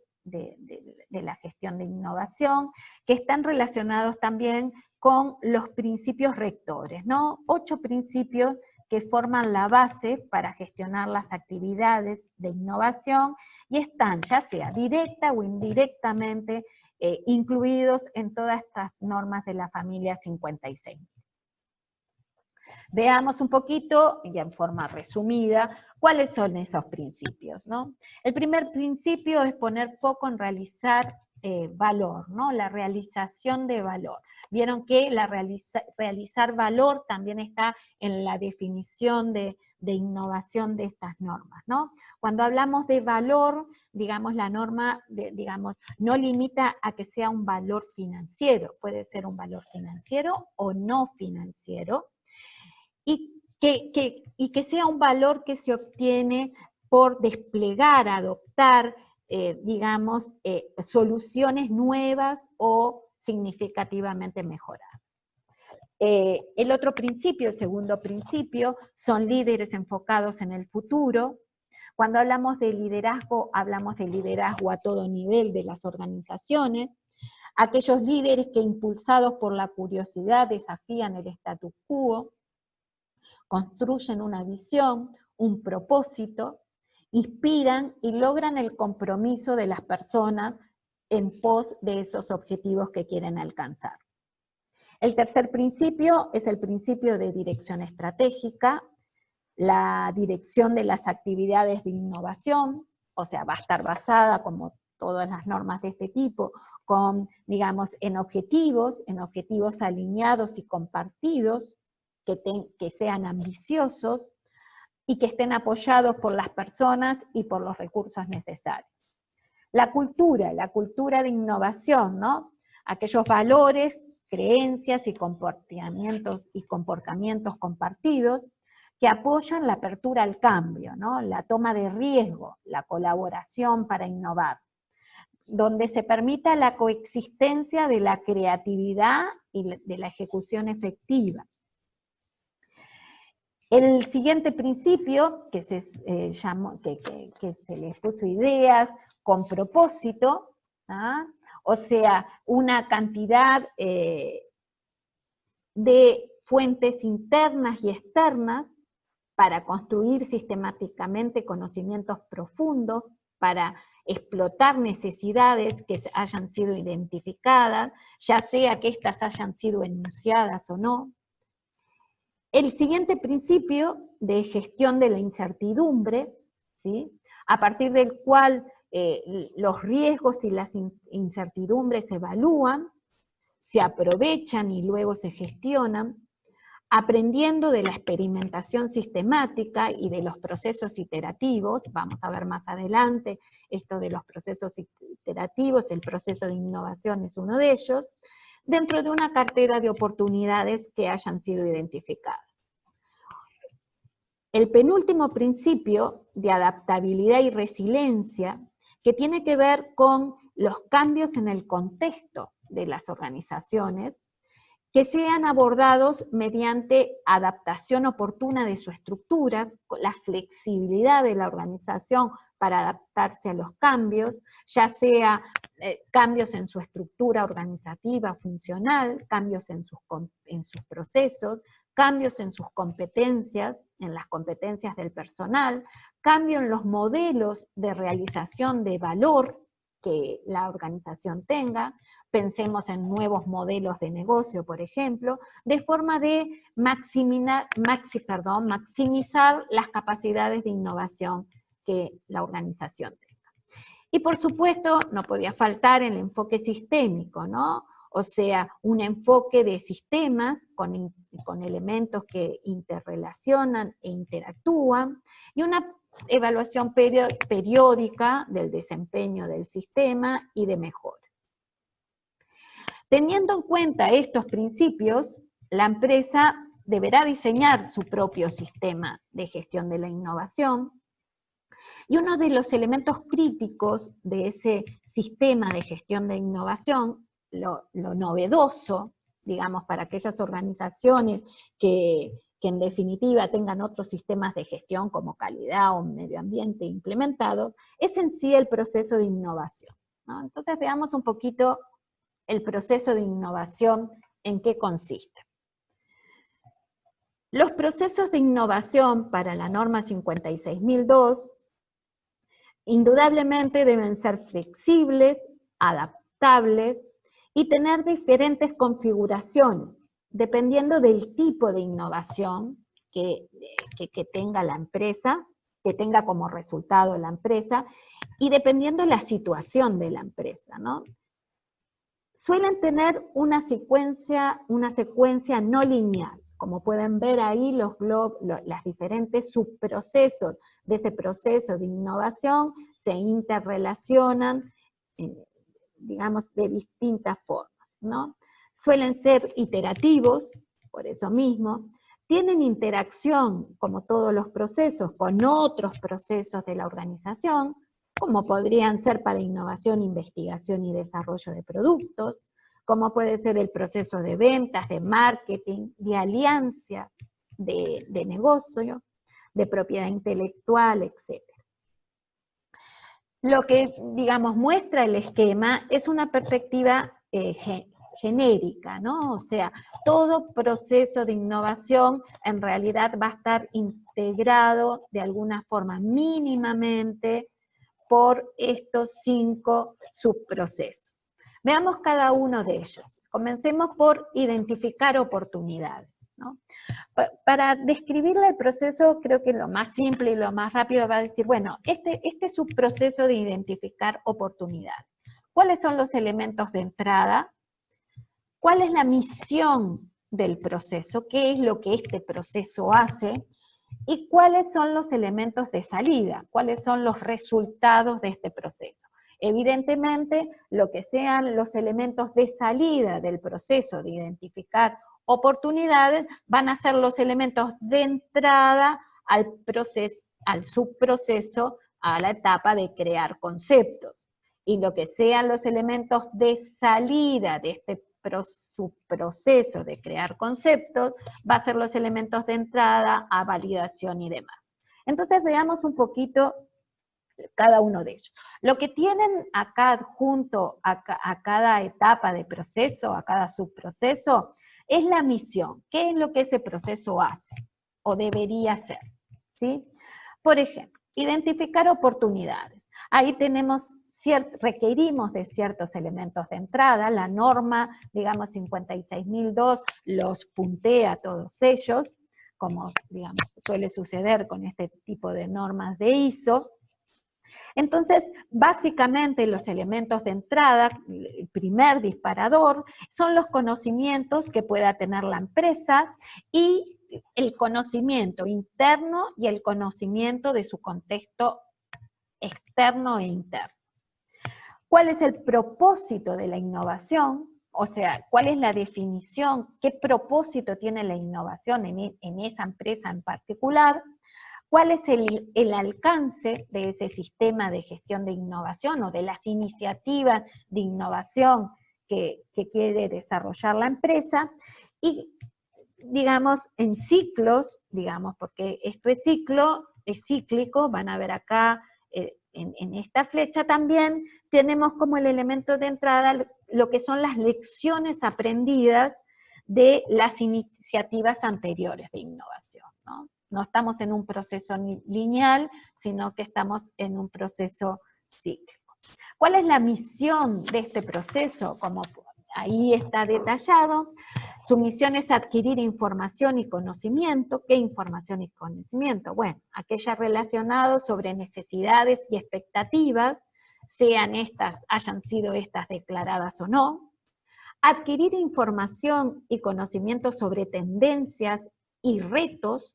la gestión de innovación, que están relacionados también con los principios rectores, ¿no? 8 principios que forman la base para gestionar las actividades de innovación y están, ya sea directa o indirectamente, incluidos en todas estas normas de la familia 56. Veamos un poquito, y en forma resumida, cuáles son esos principios, ¿no? El primer principio es poner foco en realizar valor, ¿no? La realización de valor. Vieron que realizar valor también está en la definición de innovación de estas normas, ¿no? Cuando hablamos de valor, digamos, la norma, digamos, no limita a que sea un valor financiero, puede ser un valor financiero o no financiero, y que sea un valor que se obtiene por desplegar, adoptar, digamos, soluciones nuevas o significativamente mejorar. El otro principio, el segundo principio, son líderes enfocados en el futuro. Cuando hablamos de liderazgo a todo nivel de las organizaciones. Aquellos líderes que, impulsados por la curiosidad, desafían el status quo, construyen una visión, un propósito, inspiran y logran el compromiso de las personas en pos de esos objetivos que quieren alcanzar. El tercer principio es el principio de dirección estratégica. la dirección de las actividades de innovación, o sea, va a estar basada, como todas las normas de este tipo, digamos, en objetivos alineados y compartidos, que sean ambiciosos, y que estén apoyados por las personas y por los recursos necesarios. La cultura de innovación, ¿no? Aquellos valores, creencias y comportamientos compartidos que apoyan la apertura al cambio, ¿no? La toma de riesgo, la colaboración para innovar, donde se permita la coexistencia de la creatividad y de la ejecución efectiva. El siguiente principio, que se les puso ideas con propósito, ¿ah? O sea, una cantidad de fuentes internas y externas para construir sistemáticamente conocimientos profundos, para explotar necesidades que hayan sido identificadas, ya sea que éstas hayan sido enunciadas o no. El siguiente principio de gestión de la incertidumbre, ¿sí? A partir del cual los riesgos y las incertidumbres se evalúan, se aprovechan y luego se gestionan, aprendiendo de la experimentación sistemática y de los procesos iterativos. Vamos a ver más adelante esto de los procesos iterativos, el proceso de innovación es uno de ellos, dentro de una cartera de oportunidades que hayan sido identificadas. El penúltimo principio de adaptabilidad y resiliencia, que tiene que ver con los cambios en el contexto de las organizaciones, que sean abordados mediante adaptación oportuna de su estructura, la flexibilidad de la organización para adaptarse a los cambios, ya sea cambios en su estructura organizativa, funcional, cambios en sus procesos, cambios en sus competencias, en las competencias del personal, cambio en los modelos de realización de valor que la organización tenga. Pensemos en nuevos modelos de negocio, por ejemplo, de forma de maximizar las capacidades de innovación que la organización tenga. Y por supuesto, no podía faltar el enfoque sistémico, ¿no? O sea, un enfoque de sistemas con elementos que interrelacionan e interactúan, y una evaluación periódica del desempeño del sistema y de mejora. Teniendo en cuenta estos principios, la empresa deberá diseñar su propio sistema de gestión de la innovación, y uno de los elementos críticos de ese sistema de gestión de innovación, lo novedoso, digamos, para aquellas organizaciones que en definitiva tengan otros sistemas de gestión como calidad o medio ambiente implementados, es en sí el proceso de innovación, ¿no? Entonces veamos un poquito el proceso de innovación, ¿en qué consiste? Los procesos de innovación para la norma 56002 indudablemente deben ser flexibles, adaptables y tener diferentes configuraciones, dependiendo del tipo de innovación que tenga la empresa, que tenga como resultado la empresa, y dependiendo de la situación de la empresa, ¿no? Suelen tener una secuencia no lineal. Como pueden ver ahí, los diferentes subprocesos de ese proceso de innovación se interrelacionan, digamos, de distintas formas, ¿no? Suelen ser iterativos, por eso mismo, tienen interacción, como todos los procesos, con otros procesos de la organización, como podrían ser para innovación, investigación y desarrollo de productos, como puede ser el proceso de ventas, de marketing, de alianza, de negocio, de propiedad intelectual, etc. Lo que, digamos, muestra el esquema es una perspectiva genérica, ¿no? O sea, todo proceso de innovación en realidad va a estar integrado de alguna forma mínimamente por estos 5 subprocesos. Veamos cada uno de ellos. Comencemos por identificar oportunidades. ¿no? Para describirle el proceso, creo que lo más simple y lo más rápido va a decir, bueno, este es su proceso de identificar oportunidades. ¿Cuáles son los elementos de entrada? ¿Cuál es la misión del proceso? ¿Qué es lo que este proceso hace? ¿Y cuáles son los elementos de salida? ¿Cuáles son los resultados de este proceso? Evidentemente, lo que sean los elementos de salida del proceso de identificar oportunidades van a ser los elementos de entrada al proceso, al subproceso, a la etapa de crear conceptos. Y lo que sean los elementos de salida de este subproceso de crear conceptos, va a ser los elementos de entrada a validación y demás. Entonces veamos un poquito cada uno de ellos. Lo que tienen acá adjunto a cada etapa de proceso, a cada subproceso, es la misión. ¿Qué es lo que ese proceso hace o debería hacer? ¿Sí? Por ejemplo, identificar oportunidades. Ahí tenemos requerimos de ciertos elementos de entrada, la norma, digamos, 56002 los puntea todos ellos, como, digamos, suele suceder con este tipo de normas de ISO. Entonces, básicamente los elementos de entrada, el primer disparador, son los conocimientos que pueda tener la empresa y el conocimiento interno y el conocimiento de su contexto externo e interno. ¿Cuál es el propósito de la innovación? O sea, ¿cuál es la definición? ¿Qué propósito tiene la innovación en esa empresa en particular? ¿Cuál es el alcance de ese sistema de gestión de innovación o de las iniciativas de innovación que quiere desarrollar la empresa? Y, digamos, en ciclos, digamos, porque esto es cíclico, van a ver acá en esta flecha también, tenemos como el elemento de entrada lo que son las lecciones aprendidas de las iniciativas anteriores de innovación, ¿no? No estamos en un proceso lineal, sino que estamos en un proceso cíclico. ¿Cuál es la misión de este proceso? Como ahí está detallado, su misión es adquirir información y conocimiento. ¿Qué información y conocimiento? Bueno, aquella relacionada sobre necesidades y expectativas, hayan sido estas declaradas o no. Adquirir información y conocimiento sobre tendencias y retos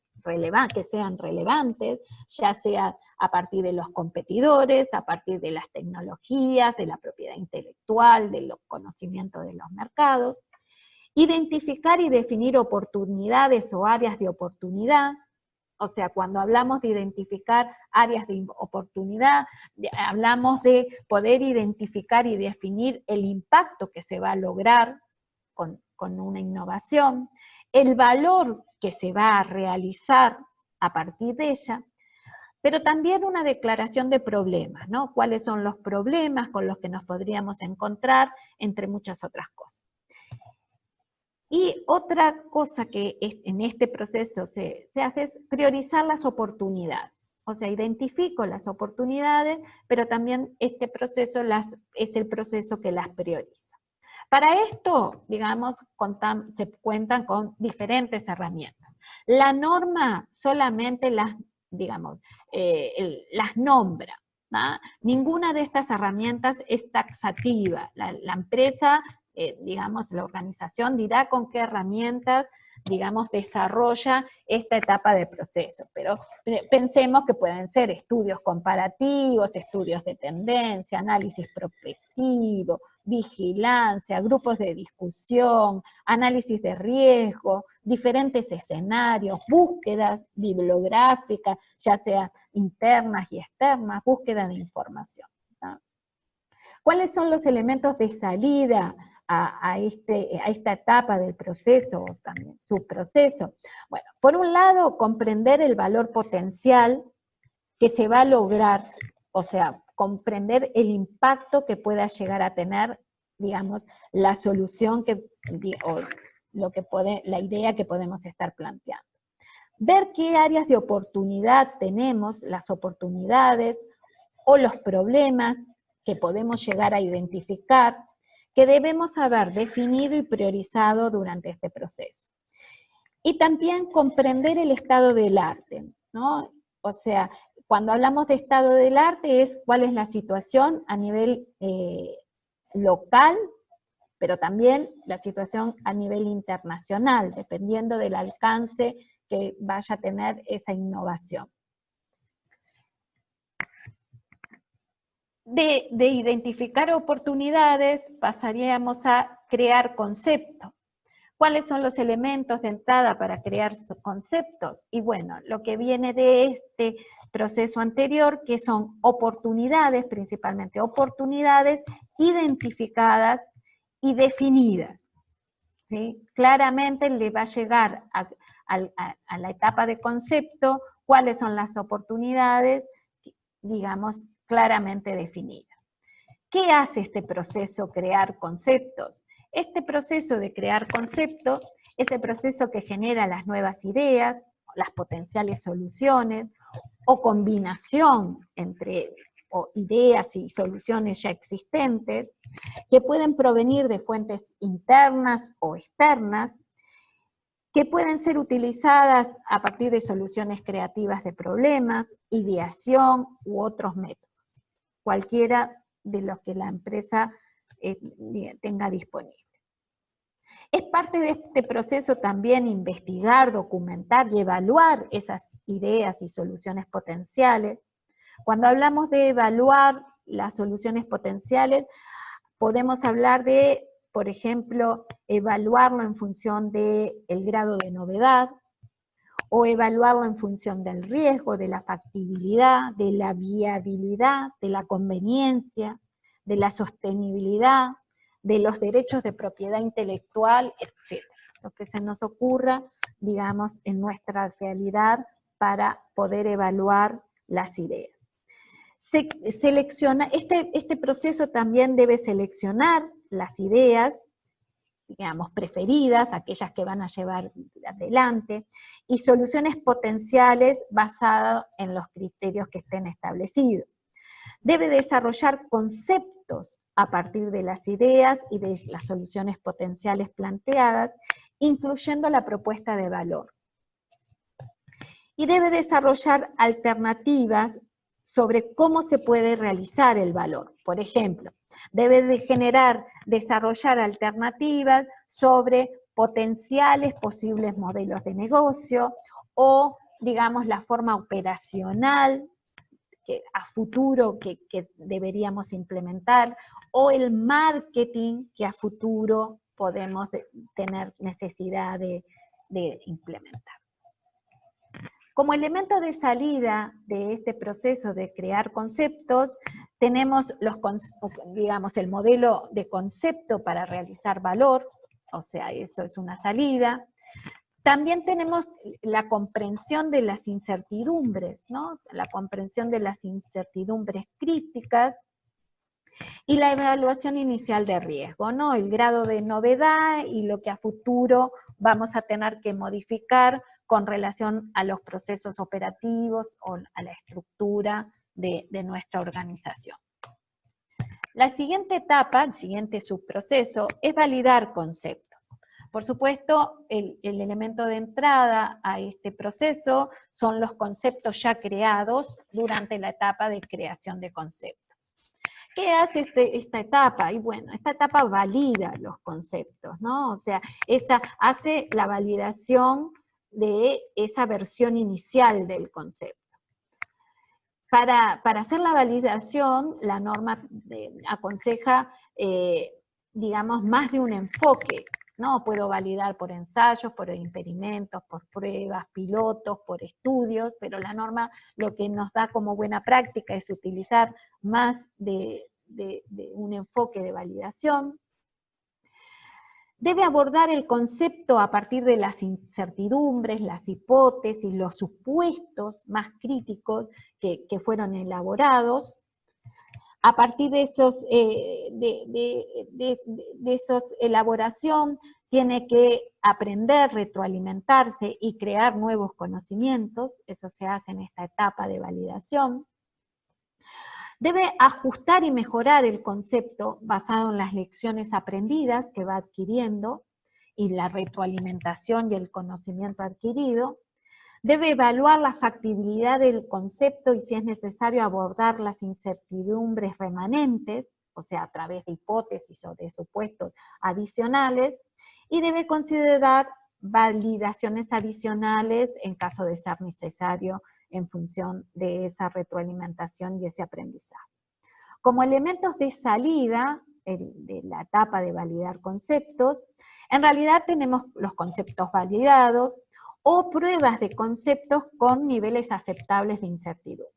que sean relevantes, ya sea a partir de los competidores, a partir de las tecnologías, de la propiedad intelectual, de los conocimientos de los mercados. Identificar y definir oportunidades o áreas de oportunidad. O sea, cuando hablamos de identificar áreas de oportunidad, hablamos de poder identificar y definir el impacto que se va a lograr con una innovación, el valor que se va a realizar a partir de ella, pero también una declaración de problemas, ¿no? ¿Cuáles son los problemas con los que nos podríamos encontrar, entre muchas otras cosas? Y otra cosa que en este proceso se hace es priorizar las oportunidades. O sea, identifico las oportunidades, pero también este proceso es el proceso que las prioriza. Para esto, digamos, se cuentan con diferentes herramientas. La norma solamente las nombra, ¿no? Ninguna de estas herramientas es taxativa. La empresa, digamos, la organización dirá con qué herramientas, digamos, desarrolla esta etapa de proceso, pero pensemos que pueden ser estudios comparativos, estudios de tendencia, análisis prospectivo, vigilancia, grupos de discusión, análisis de riesgo, diferentes escenarios, búsquedas bibliográficas, ya sea internas y externas, búsqueda de información, ¿no? ¿Cuáles son los elementos de salida a esta etapa del proceso, o también subproceso? Bueno, por un lado, comprender el valor potencial que se va a lograr, o sea, comprender el impacto que pueda llegar a tener, digamos, la solución o la idea que podemos estar planteando. Ver qué áreas de oportunidad tenemos, las oportunidades o los problemas que podemos llegar a identificar, que debemos haber definido y priorizado durante este proceso. Y también comprender el estado del arte, ¿no? O sea, cuando hablamos de estado del arte es cuál es la situación a nivel local, pero también la situación a nivel internacional, dependiendo del alcance que vaya a tener esa innovación. De identificar oportunidades pasaríamos a crear conceptos. ¿Cuáles son los elementos de entrada para crear conceptos? Y bueno, lo que viene de este proceso anterior, que son oportunidades, principalmente oportunidades identificadas y definidas, ¿sí? Claramente le va a llegar a la etapa de concepto cuáles son las oportunidades, digamos, claramente definidas. ¿Qué hace este proceso crear conceptos? Este proceso de crear conceptos es el proceso que genera las nuevas ideas, las potenciales soluciones o combinación entre ideas y soluciones ya existentes, que pueden provenir de fuentes internas o externas, que pueden ser utilizadas a partir de soluciones creativas de problemas, ideación u otros métodos, cualquiera de los que la empresa tenga disponible. Es parte de este proceso también investigar, documentar y evaluar esas ideas y soluciones potenciales. Cuando hablamos de evaluar las soluciones potenciales, podemos hablar de, por ejemplo, evaluarlo en función del grado de novedad, o evaluarlo en función del riesgo, de la factibilidad, de la viabilidad, de la conveniencia, de la sostenibilidad, de los derechos de propiedad intelectual, etc. Lo que se nos ocurra, digamos, en nuestra realidad para poder evaluar las ideas. Este proceso también debe seleccionar las ideas, digamos, preferidas, aquellas que van a llevar adelante, y soluciones potenciales basadas en los criterios que estén establecidos. Debe desarrollar conceptos a partir de las ideas y de las soluciones potenciales planteadas, incluyendo la propuesta de valor. Y debe desarrollar alternativas sobre cómo se puede realizar el valor. Por ejemplo, debe desarrollar alternativas sobre potenciales posibles modelos de negocio o, digamos, la forma operacional a futuro que deberíamos implementar, o el marketing que a futuro podemos tener necesidad de implementar. Como elemento de salida de este proceso de crear conceptos, tenemos digamos, el modelo de concepto para realizar valor, o sea, eso es una salida. También tenemos la comprensión de las incertidumbres, ¿no? La comprensión de las incertidumbres críticas y la evaluación inicial de riesgo, ¿no? El grado de novedad y lo que a futuro vamos a tener que modificar con relación a los procesos operativos o a la estructura de nuestra organización. La siguiente etapa, el siguiente subproceso, es validar conceptos. Por supuesto, el elemento de entrada a este proceso son los conceptos ya creados durante la etapa de creación de conceptos. ¿Qué hace esta etapa? Y bueno, esta etapa valida los conceptos, ¿no? O sea, hace la validación de esa versión inicial del concepto. Para hacer la validación, la norma aconseja, digamos, más de un enfoque, ¿no? Puedo validar por ensayos, por experimentos, por pruebas, pilotos, por estudios, pero la norma lo que nos da como buena práctica es utilizar más de un enfoque de validación. Debe abordar el concepto a partir de las incertidumbres, las hipótesis, los supuestos más críticos que fueron elaborados. A partir de esos elaboración, tiene que aprender, retroalimentarse y crear nuevos conocimientos. Eso se hace en esta etapa de validación. Debe ajustar y mejorar el concepto basado en las lecciones aprendidas que va adquiriendo y la retroalimentación y el conocimiento adquirido. Debe evaluar la factibilidad del concepto y si es necesario abordar las incertidumbres remanentes, o sea, a través de hipótesis o de supuestos adicionales, y debe considerar validaciones adicionales en caso de ser necesario en función de esa retroalimentación y ese aprendizaje. Como elementos de salida de la etapa de validar conceptos, en realidad tenemos los conceptos validados o pruebas de conceptos con niveles aceptables de incertidumbre.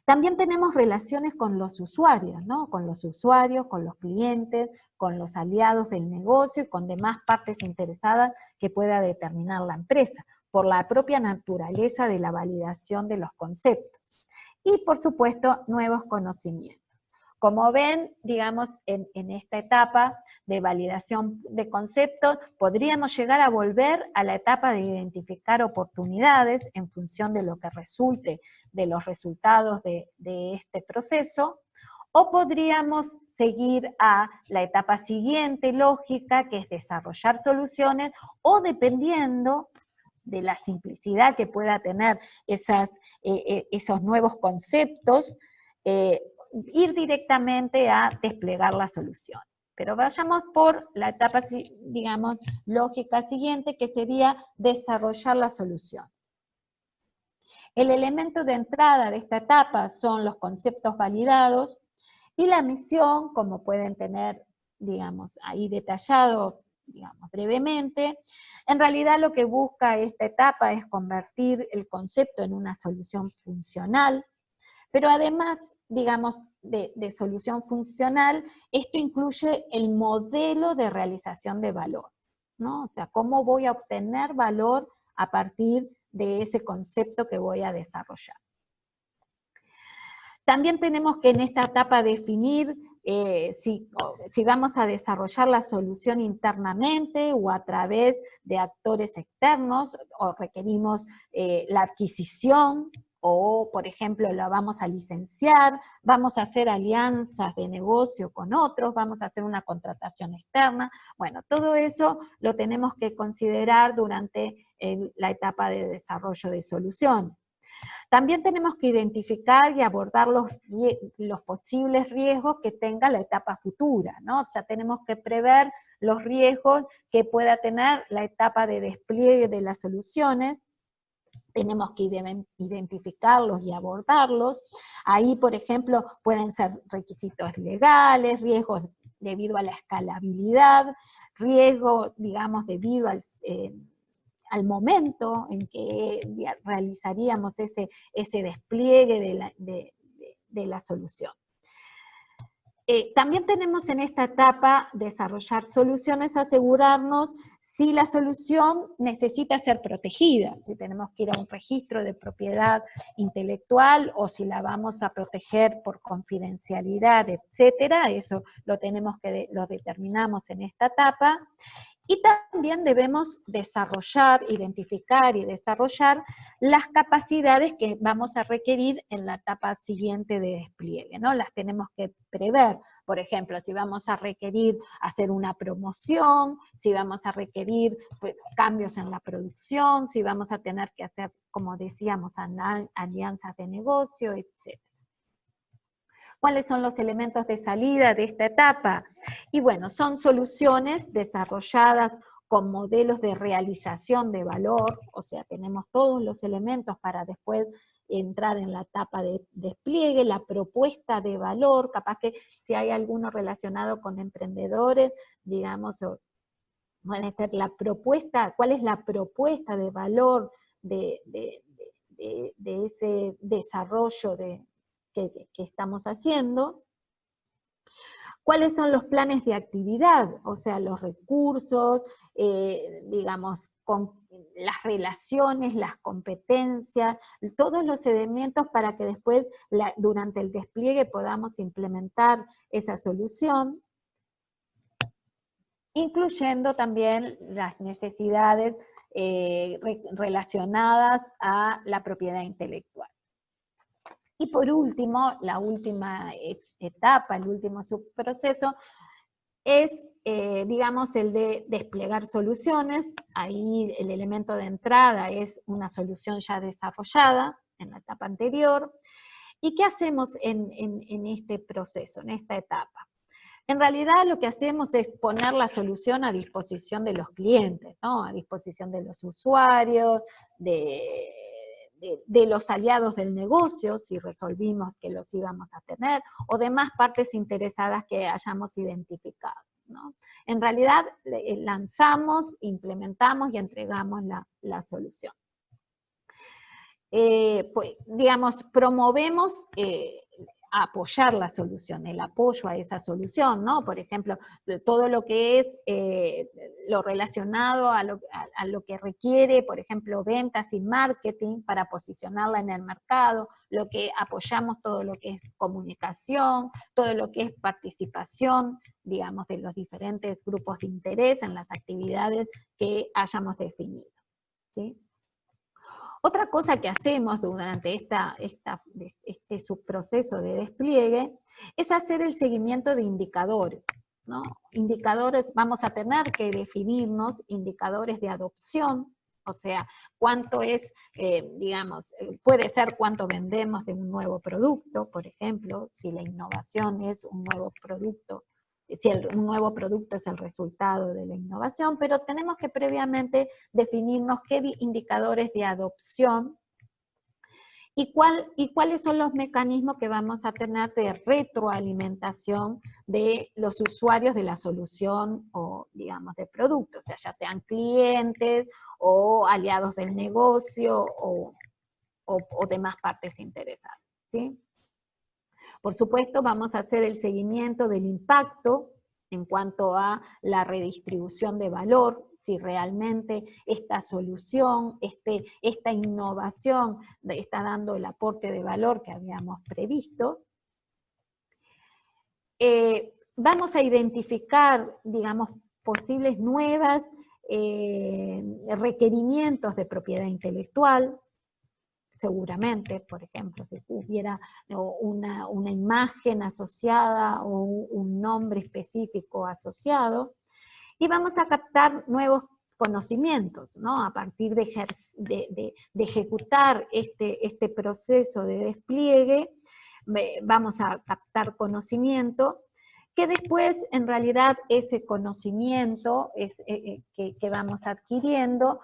También tenemos relaciones con los usuarios, ¿no? Con los usuarios, con los clientes, con los aliados del negocio y con demás partes interesadas que pueda determinar la empresa, por la propia naturaleza de la validación de los conceptos. Y, por supuesto, nuevos conocimientos. Como ven, digamos, en esta etapa de validación de conceptos, podríamos llegar a volver a la etapa de identificar oportunidades en función de lo que resulte de los resultados de este proceso, o podríamos seguir a la etapa siguiente, lógica, que es desarrollar soluciones, o dependiendo de la simplicidad que pueda tener esos nuevos conceptos, ir directamente a desplegar la solución. Pero vayamos por la etapa, digamos, lógica siguiente, que sería desarrollar la solución. El elemento de entrada de esta etapa son los conceptos validados, y la misión, como pueden tener, digamos, ahí detallado, digamos, brevemente, en realidad lo que busca esta etapa es convertir el concepto en una solución funcional, pero además, digamos, de solución funcional, esto incluye el modelo de realización de valor, ¿no? O sea, cómo voy a obtener valor a partir de ese concepto que voy a desarrollar. También tenemos que en esta etapa definir si vamos a desarrollar la solución internamente o a través de actores externos, o requerimos la adquisición, o por ejemplo la vamos a licenciar, vamos a hacer alianzas de negocio con otros, vamos a hacer una contratación externa. Bueno, todo eso lo tenemos que considerar durante la etapa de desarrollo de solución. También tenemos que identificar y abordar los posibles riesgos que tenga la etapa futura, ¿no? O sea, tenemos que prever los riesgos que pueda tener la etapa de despliegue de las soluciones, tenemos que identificarlos y abordarlos. Ahí, por ejemplo, pueden ser requisitos legales, riesgos debido a la escalabilidad, riesgos, digamos, debido al momento en que realizaríamos ese despliegue de la solución. También tenemos en esta etapa desarrollar soluciones, asegurarnos si la solución necesita ser protegida, si tenemos que ir a un registro de propiedad intelectual o si la vamos a proteger por confidencialidad, etcétera. Eso lo determinamos en esta etapa. Y también debemos identificar y desarrollar las capacidades que vamos a requerir en la etapa siguiente de despliegue, ¿no? Las tenemos que prever, por ejemplo, si vamos a requerir hacer una promoción, si vamos a requerir cambios en la producción, si vamos a tener que hacer, como decíamos, alianzas de negocio, etc. ¿Cuáles son los elementos de salida de esta etapa? Y bueno, son soluciones desarrolladas con modelos de realización de valor, o sea, tenemos todos los elementos para después entrar en la etapa de despliegue, la propuesta de valor, capaz que si hay alguno relacionado con emprendedores, digamos, puede ser la propuesta, ¿cuál es la propuesta de valor de ese desarrollo que estamos haciendo? ¿Cuáles son los planes de actividad? O sea, los recursos, digamos, con las relaciones, las competencias, todos los elementos para que después, durante el despliegue, podamos implementar esa solución, incluyendo también las necesidades relacionadas a la propiedad intelectual. Y por último, la última etapa, el último subproceso, es digamos, el de desplegar soluciones. Ahí el elemento de entrada es una solución ya desarrollada en la etapa anterior. ¿Y qué hacemos en este proceso, en esta etapa? En realidad lo que hacemos es poner la solución a disposición de los clientes, ¿no? A disposición de los usuarios, de los aliados del negocio, si resolvimos que los íbamos a tener, o demás partes interesadas que hayamos identificado, ¿no? En realidad lanzamos, implementamos y entregamos la solución. Pues, digamos, promovemos apoyar la solución, el apoyo a esa solución, ¿no? Por ejemplo, todo lo que es lo relacionado a lo que requiere, por ejemplo, ventas y marketing para posicionarla en el mercado, lo que apoyamos todo lo que es comunicación, todo lo que es participación, digamos, de los diferentes grupos de interés en las actividades que hayamos definido, ¿sí? Otra cosa que hacemos durante este subproceso de despliegue es hacer el seguimiento de indicadores, ¿no? Indicadores, vamos a tener que definirnos indicadores de adopción, o sea, cuánto es, digamos, puede ser cuánto vendemos de un nuevo producto, por ejemplo, si la innovación es un nuevo producto, si un nuevo producto es el resultado de la innovación, pero tenemos que previamente definirnos qué indicadores de adopción y cuáles son los mecanismos que vamos a tener de retroalimentación de los usuarios de la solución o, digamos, de producto, o sea, ya sean clientes o aliados del negocio o demás partes interesadas, ¿sí? Por supuesto, vamos a hacer el seguimiento del impacto en cuanto a la redistribución de valor, si realmente esta solución, esta innovación está dando el aporte de valor que habíamos previsto. Vamos a identificar, digamos, posibles nuevas requerimientos de propiedad intelectual, seguramente, por ejemplo, si hubiera una imagen asociada o un nombre específico asociado, y vamos a captar nuevos conocimientos, ¿no? A partir de ejecutar este proceso de despliegue, vamos a captar conocimiento, que después, en realidad, ese conocimiento que vamos adquiriendo,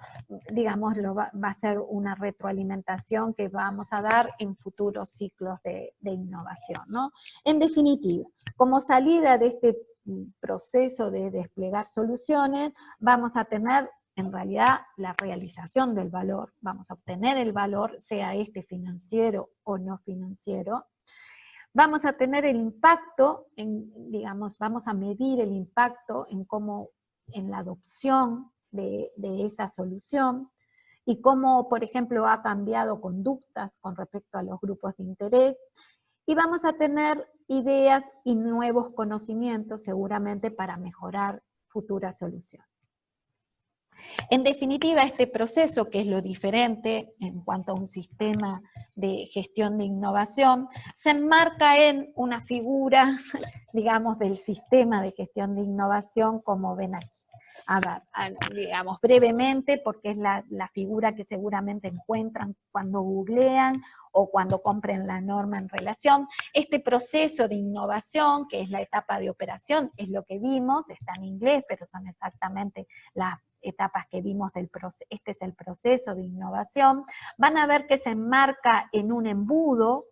digamos, va a ser una retroalimentación que vamos a dar en futuros ciclos de innovación, ¿no? En definitiva, como salida de este proceso de desplegar soluciones, vamos a tener en realidad la realización del valor, vamos a obtener el valor, sea este financiero o no financiero. Vamos a tener el impacto, digamos, vamos a medir el impacto en la adopción de esa solución y cómo, por ejemplo, ha cambiado conductas con respecto a los grupos de interés. Y vamos a tener ideas y nuevos conocimientos seguramente para mejorar futuras soluciones. En definitiva, este proceso, que es lo diferente en cuanto a un sistema de gestión de innovación, se enmarca en una figura, digamos, del sistema de gestión de innovación, como ven aquí. A ver, digamos brevemente, porque es la figura que seguramente encuentran cuando googlean o cuando compren la norma en relación. Este proceso de innovación, que es la etapa de operación, es lo que vimos, está en inglés, pero son exactamente las etapas que vimos del proceso. Este es el proceso de innovación. Van a ver que se enmarca en un embudo.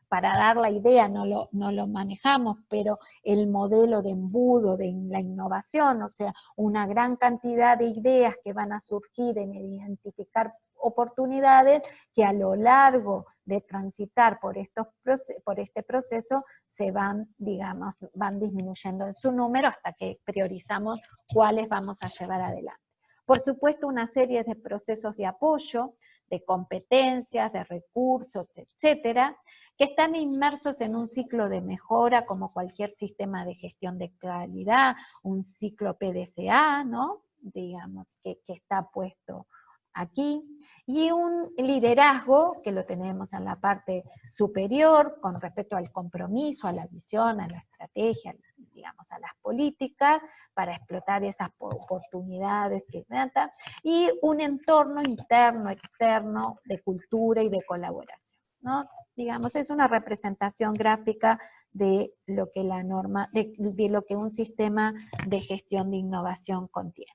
Para dar la idea, no lo manejamos, pero el modelo de embudo de la innovación, o sea, una gran cantidad de ideas que van a surgir en identificar oportunidades que a lo largo de transitar por este proceso se van, digamos, van disminuyendo en su número hasta que priorizamos cuáles vamos a llevar adelante. Por supuesto, una serie de procesos de apoyo, de competencias, de recursos, etcétera, que están inmersos en un ciclo de mejora como cualquier sistema de gestión de calidad, un ciclo PDCA, ¿no? Digamos, que está puesto aquí, y un liderazgo, que lo tenemos en la parte superior, con respecto al compromiso, a la visión, a la estrategia, digamos, a las políticas, para explotar esas oportunidades que trata, y un entorno interno, externo, de cultura y de colaboración, ¿no? Digamos, es una representación gráfica de lo que la norma, de lo que un sistema de gestión de innovación contiene.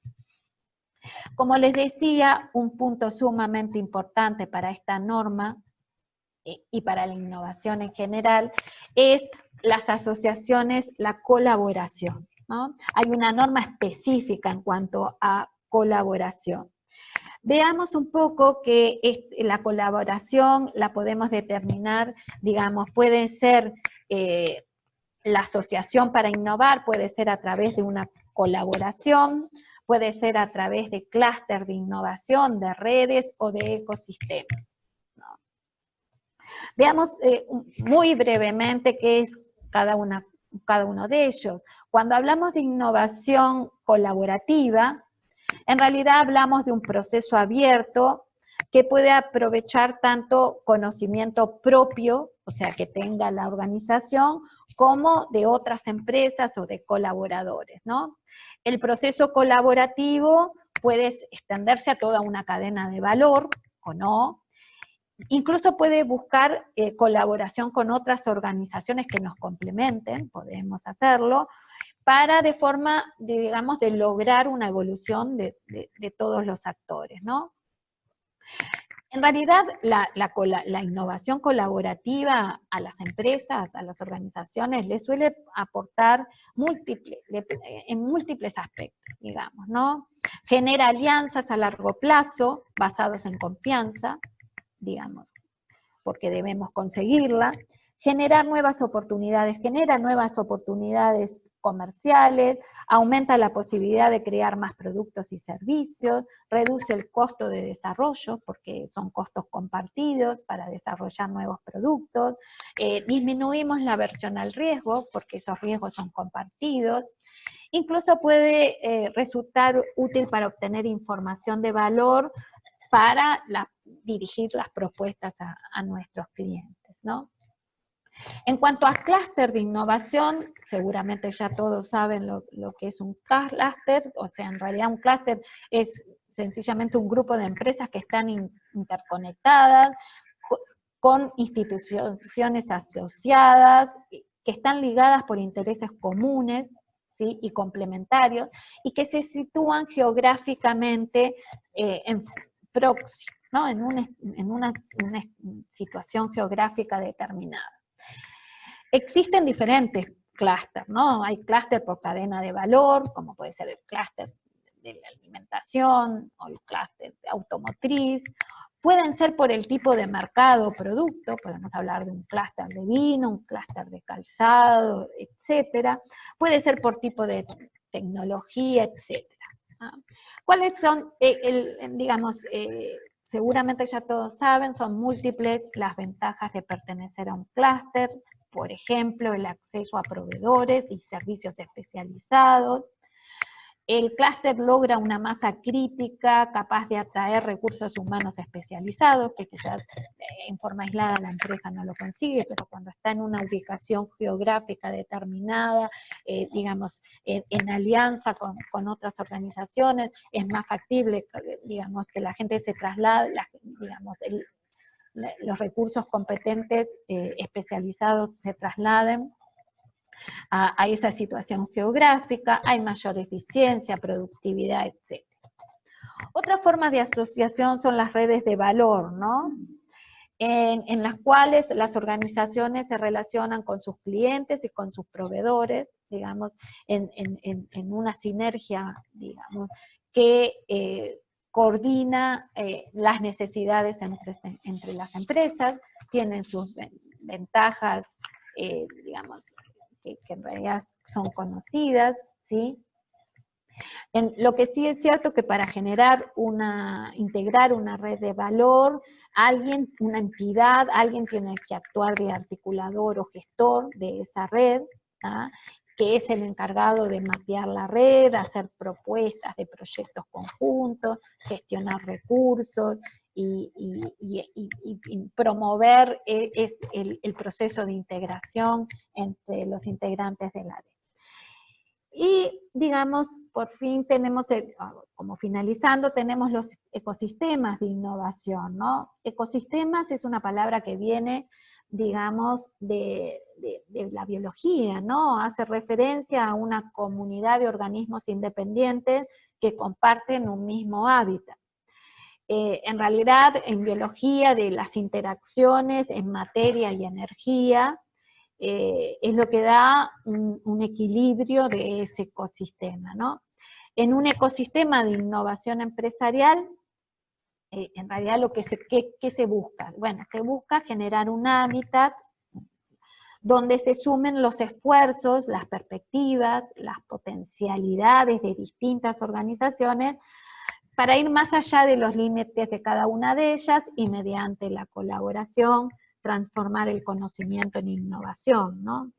Como les decía, un punto sumamente importante para esta norma y para la innovación en general es las asociaciones, la colaboración, ¿no? Hay una norma específica en cuanto a colaboración. Veamos un poco que la colaboración la podemos determinar, digamos, puede ser la asociación para innovar, puede ser a través de una colaboración, puede ser a través de clúster de innovación, de redes o de ecosistemas, ¿no? Veamos muy brevemente qué es cada uno de ellos. Cuando hablamos de innovación colaborativa, en realidad hablamos de un proceso abierto que puede aprovechar tanto conocimiento propio, o sea, que tenga la organización, como de otras empresas o de colaboradores, ¿no? El proceso colaborativo puede extenderse a toda una cadena de valor, o no. Incluso puede buscar colaboración con otras organizaciones que nos complementen, podemos hacerlo, para de forma, digamos, de lograr una evolución de todos los actores, ¿no? En realidad, la innovación colaborativa a las empresas, a las organizaciones, les suele aportar en múltiples aspectos, digamos, ¿no? Genera alianzas a largo plazo, basados en confianza, digamos, porque debemos conseguirla, genera nuevas oportunidades comerciales, aumenta la posibilidad de crear más productos y servicios, reduce el costo de desarrollo, porque son costos compartidos para desarrollar nuevos productos, disminuimos la aversión al riesgo, porque esos riesgos son compartidos, incluso puede resultar útil para obtener información de valor para dirigir las propuestas a nuestros clientes, ¿no? En cuanto a clúster de innovación, seguramente ya todos saben lo que es un clúster, o sea, en realidad un clúster es sencillamente un grupo de empresas que están interconectadas, con instituciones asociadas, que están ligadas por intereses comunes, ¿sí? Y complementarios, y que se sitúan geográficamente próximos, ¿no? En una situación geográfica determinada. Existen diferentes clústeres, ¿no? Hay clúster por cadena de valor, como puede ser el clúster de la alimentación o el clúster automotriz. Pueden ser por el tipo de mercado o producto, podemos hablar de un clúster de vino, un clúster de calzado, etcétera. Puede ser por tipo de tecnología, etcétera, ¿no? ¿Cuáles son, seguramente ya todos saben, son múltiples las ventajas de pertenecer a un clúster? Por ejemplo, el acceso a proveedores y servicios especializados. El clúster logra una masa crítica capaz de atraer recursos humanos especializados, que quizás en forma aislada la empresa no lo consigue, pero cuando está en una ubicación geográfica determinada, digamos, en alianza con otras organizaciones, es más factible, digamos, que la gente se traslade, digamos, los recursos competentes especializados se trasladen a esa situación geográfica, hay mayor eficiencia, productividad, etc. Otra forma de asociación son las redes de valor, ¿no? En las cuales las organizaciones se relacionan con sus clientes y con sus proveedores, digamos, en una sinergia, digamos, que coordina las necesidades entre las empresas, tienen sus ventajas, digamos, que en realidad son conocidas, ¿sí? Lo que sí es cierto que para integrar una red de valor, una entidad, alguien tiene que actuar de articulador o gestor de esa red, ¿tá? que es el encargado de mapear la red, hacer propuestas de proyectos conjuntos, gestionar recursos y promover el proceso de integración entre los integrantes de la red. Y, digamos, por fin tenemos, como finalizando, tenemos los ecosistemas de innovación, ¿no? Ecosistemas es una palabra que viene, digamos, de la biología, ¿no? Hace referencia a una comunidad de organismos independientes que comparten un mismo hábitat. En realidad, en biología, de las interacciones en materia y energía, es lo que da un equilibrio de ese ecosistema, ¿no? En un ecosistema de innovación empresarial, en realidad ¿qué se busca? Bueno, se busca generar un hábitat donde se sumen los esfuerzos, las perspectivas, las potencialidades de distintas organizaciones para ir más allá de los límites de cada una de ellas y mediante la colaboración transformar el conocimiento en innovación, ¿no?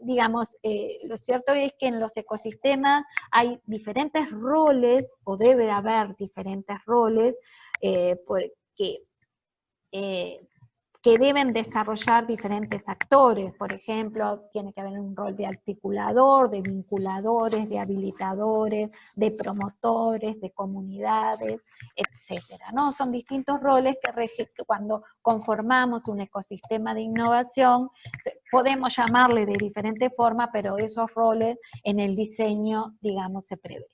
Digamos, lo cierto es que en los ecosistemas hay diferentes roles, o debe haber diferentes roles, que deben desarrollar diferentes actores. Por ejemplo, tiene que haber un rol de articulador, de vinculadores, de habilitadores, de promotores, de comunidades, etcétera, ¿no? Son distintos roles que cuando conformamos un ecosistema de innovación, podemos llamarle de diferente forma, pero esos roles en el diseño, digamos, se prevén.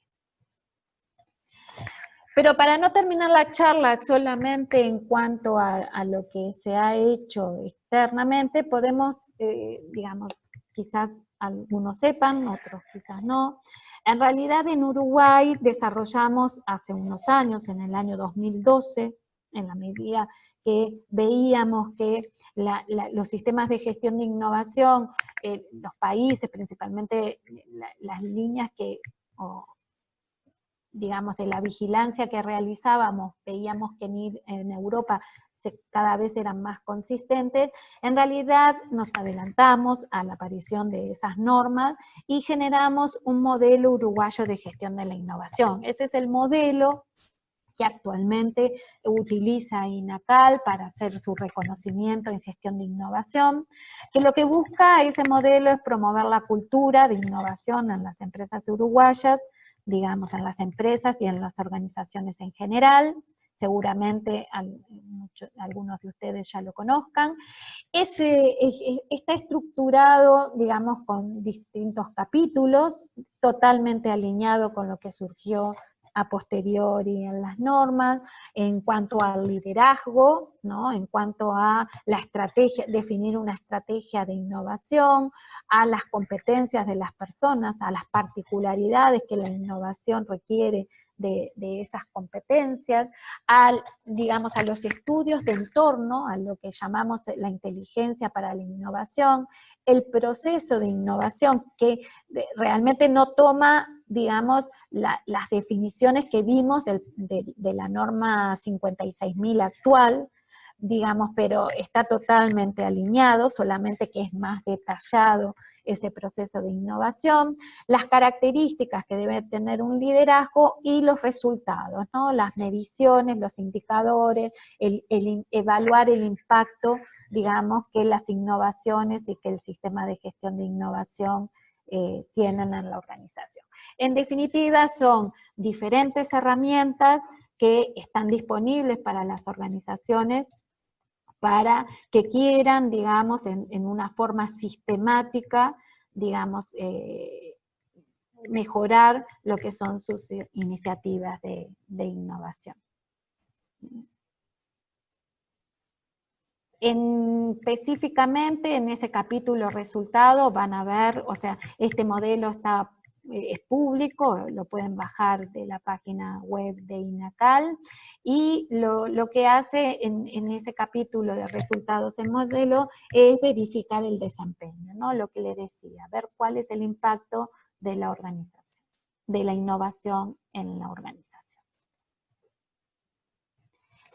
Pero para no terminar la charla solamente en cuanto a lo que se ha hecho externamente, podemos, digamos, quizás algunos sepan, otros quizás no. En realidad en Uruguay desarrollamos hace unos años, en el año 2012, en la medida que veíamos que los sistemas de gestión de innovación, los países, principalmente las líneas que... digamos, de la vigilancia que realizábamos, veíamos que en Europa cada vez eran más consistentes, en realidad nos adelantamos a la aparición de esas normas y generamos un modelo uruguayo de gestión de la innovación. Ese es el modelo que actualmente utiliza INACAL para hacer su reconocimiento en gestión de innovación, que lo que busca ese modelo es promover la cultura de innovación en las empresas uruguayas, digamos, en las empresas y en las organizaciones en general. Seguramente algunos de ustedes ya lo conozcan. Está estructurado, digamos, con distintos capítulos, totalmente alineado con lo que surgió a posteriori en las normas, en cuanto al liderazgo, ¿no? En cuanto a la estrategia, definir una estrategia de innovación, a las competencias de las personas, a las particularidades que la innovación requiere de esas competencias, digamos, a los estudios de entorno, a lo que llamamos la inteligencia para la innovación, el proceso de innovación que realmente no toma, digamos, las definiciones que vimos de la norma 56.000 actual, digamos, pero está totalmente alineado, solamente que es más detallado ese proceso de innovación, las características que debe tener un liderazgo y los resultados, ¿no? Las mediciones, los indicadores, evaluar el impacto, digamos, que las innovaciones y que el sistema de gestión de innovación tienen en la organización. En definitiva, son diferentes herramientas que están disponibles para las organizaciones para que quieran, digamos, en una forma sistemática, digamos, mejorar lo que son sus iniciativas de innovación. Específicamente en ese capítulo resultado van a ver, o sea, este modelo es público, lo pueden bajar de la página web de INACAL, y lo que hace en ese capítulo de resultados en modelo es verificar el desempeño, ¿no? Lo que le decía, ver cuál es el impacto de la organización, de la innovación en la organización.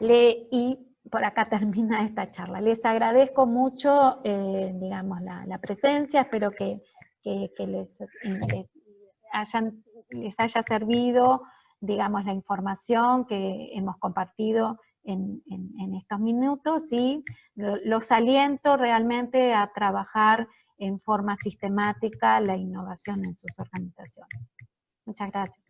Y por acá termina esta charla. Les agradezco mucho, digamos, la presencia, espero que les haya servido, digamos, la información que hemos compartido en estos minutos, y los aliento realmente a trabajar en forma sistemática la innovación en sus organizaciones. Muchas gracias.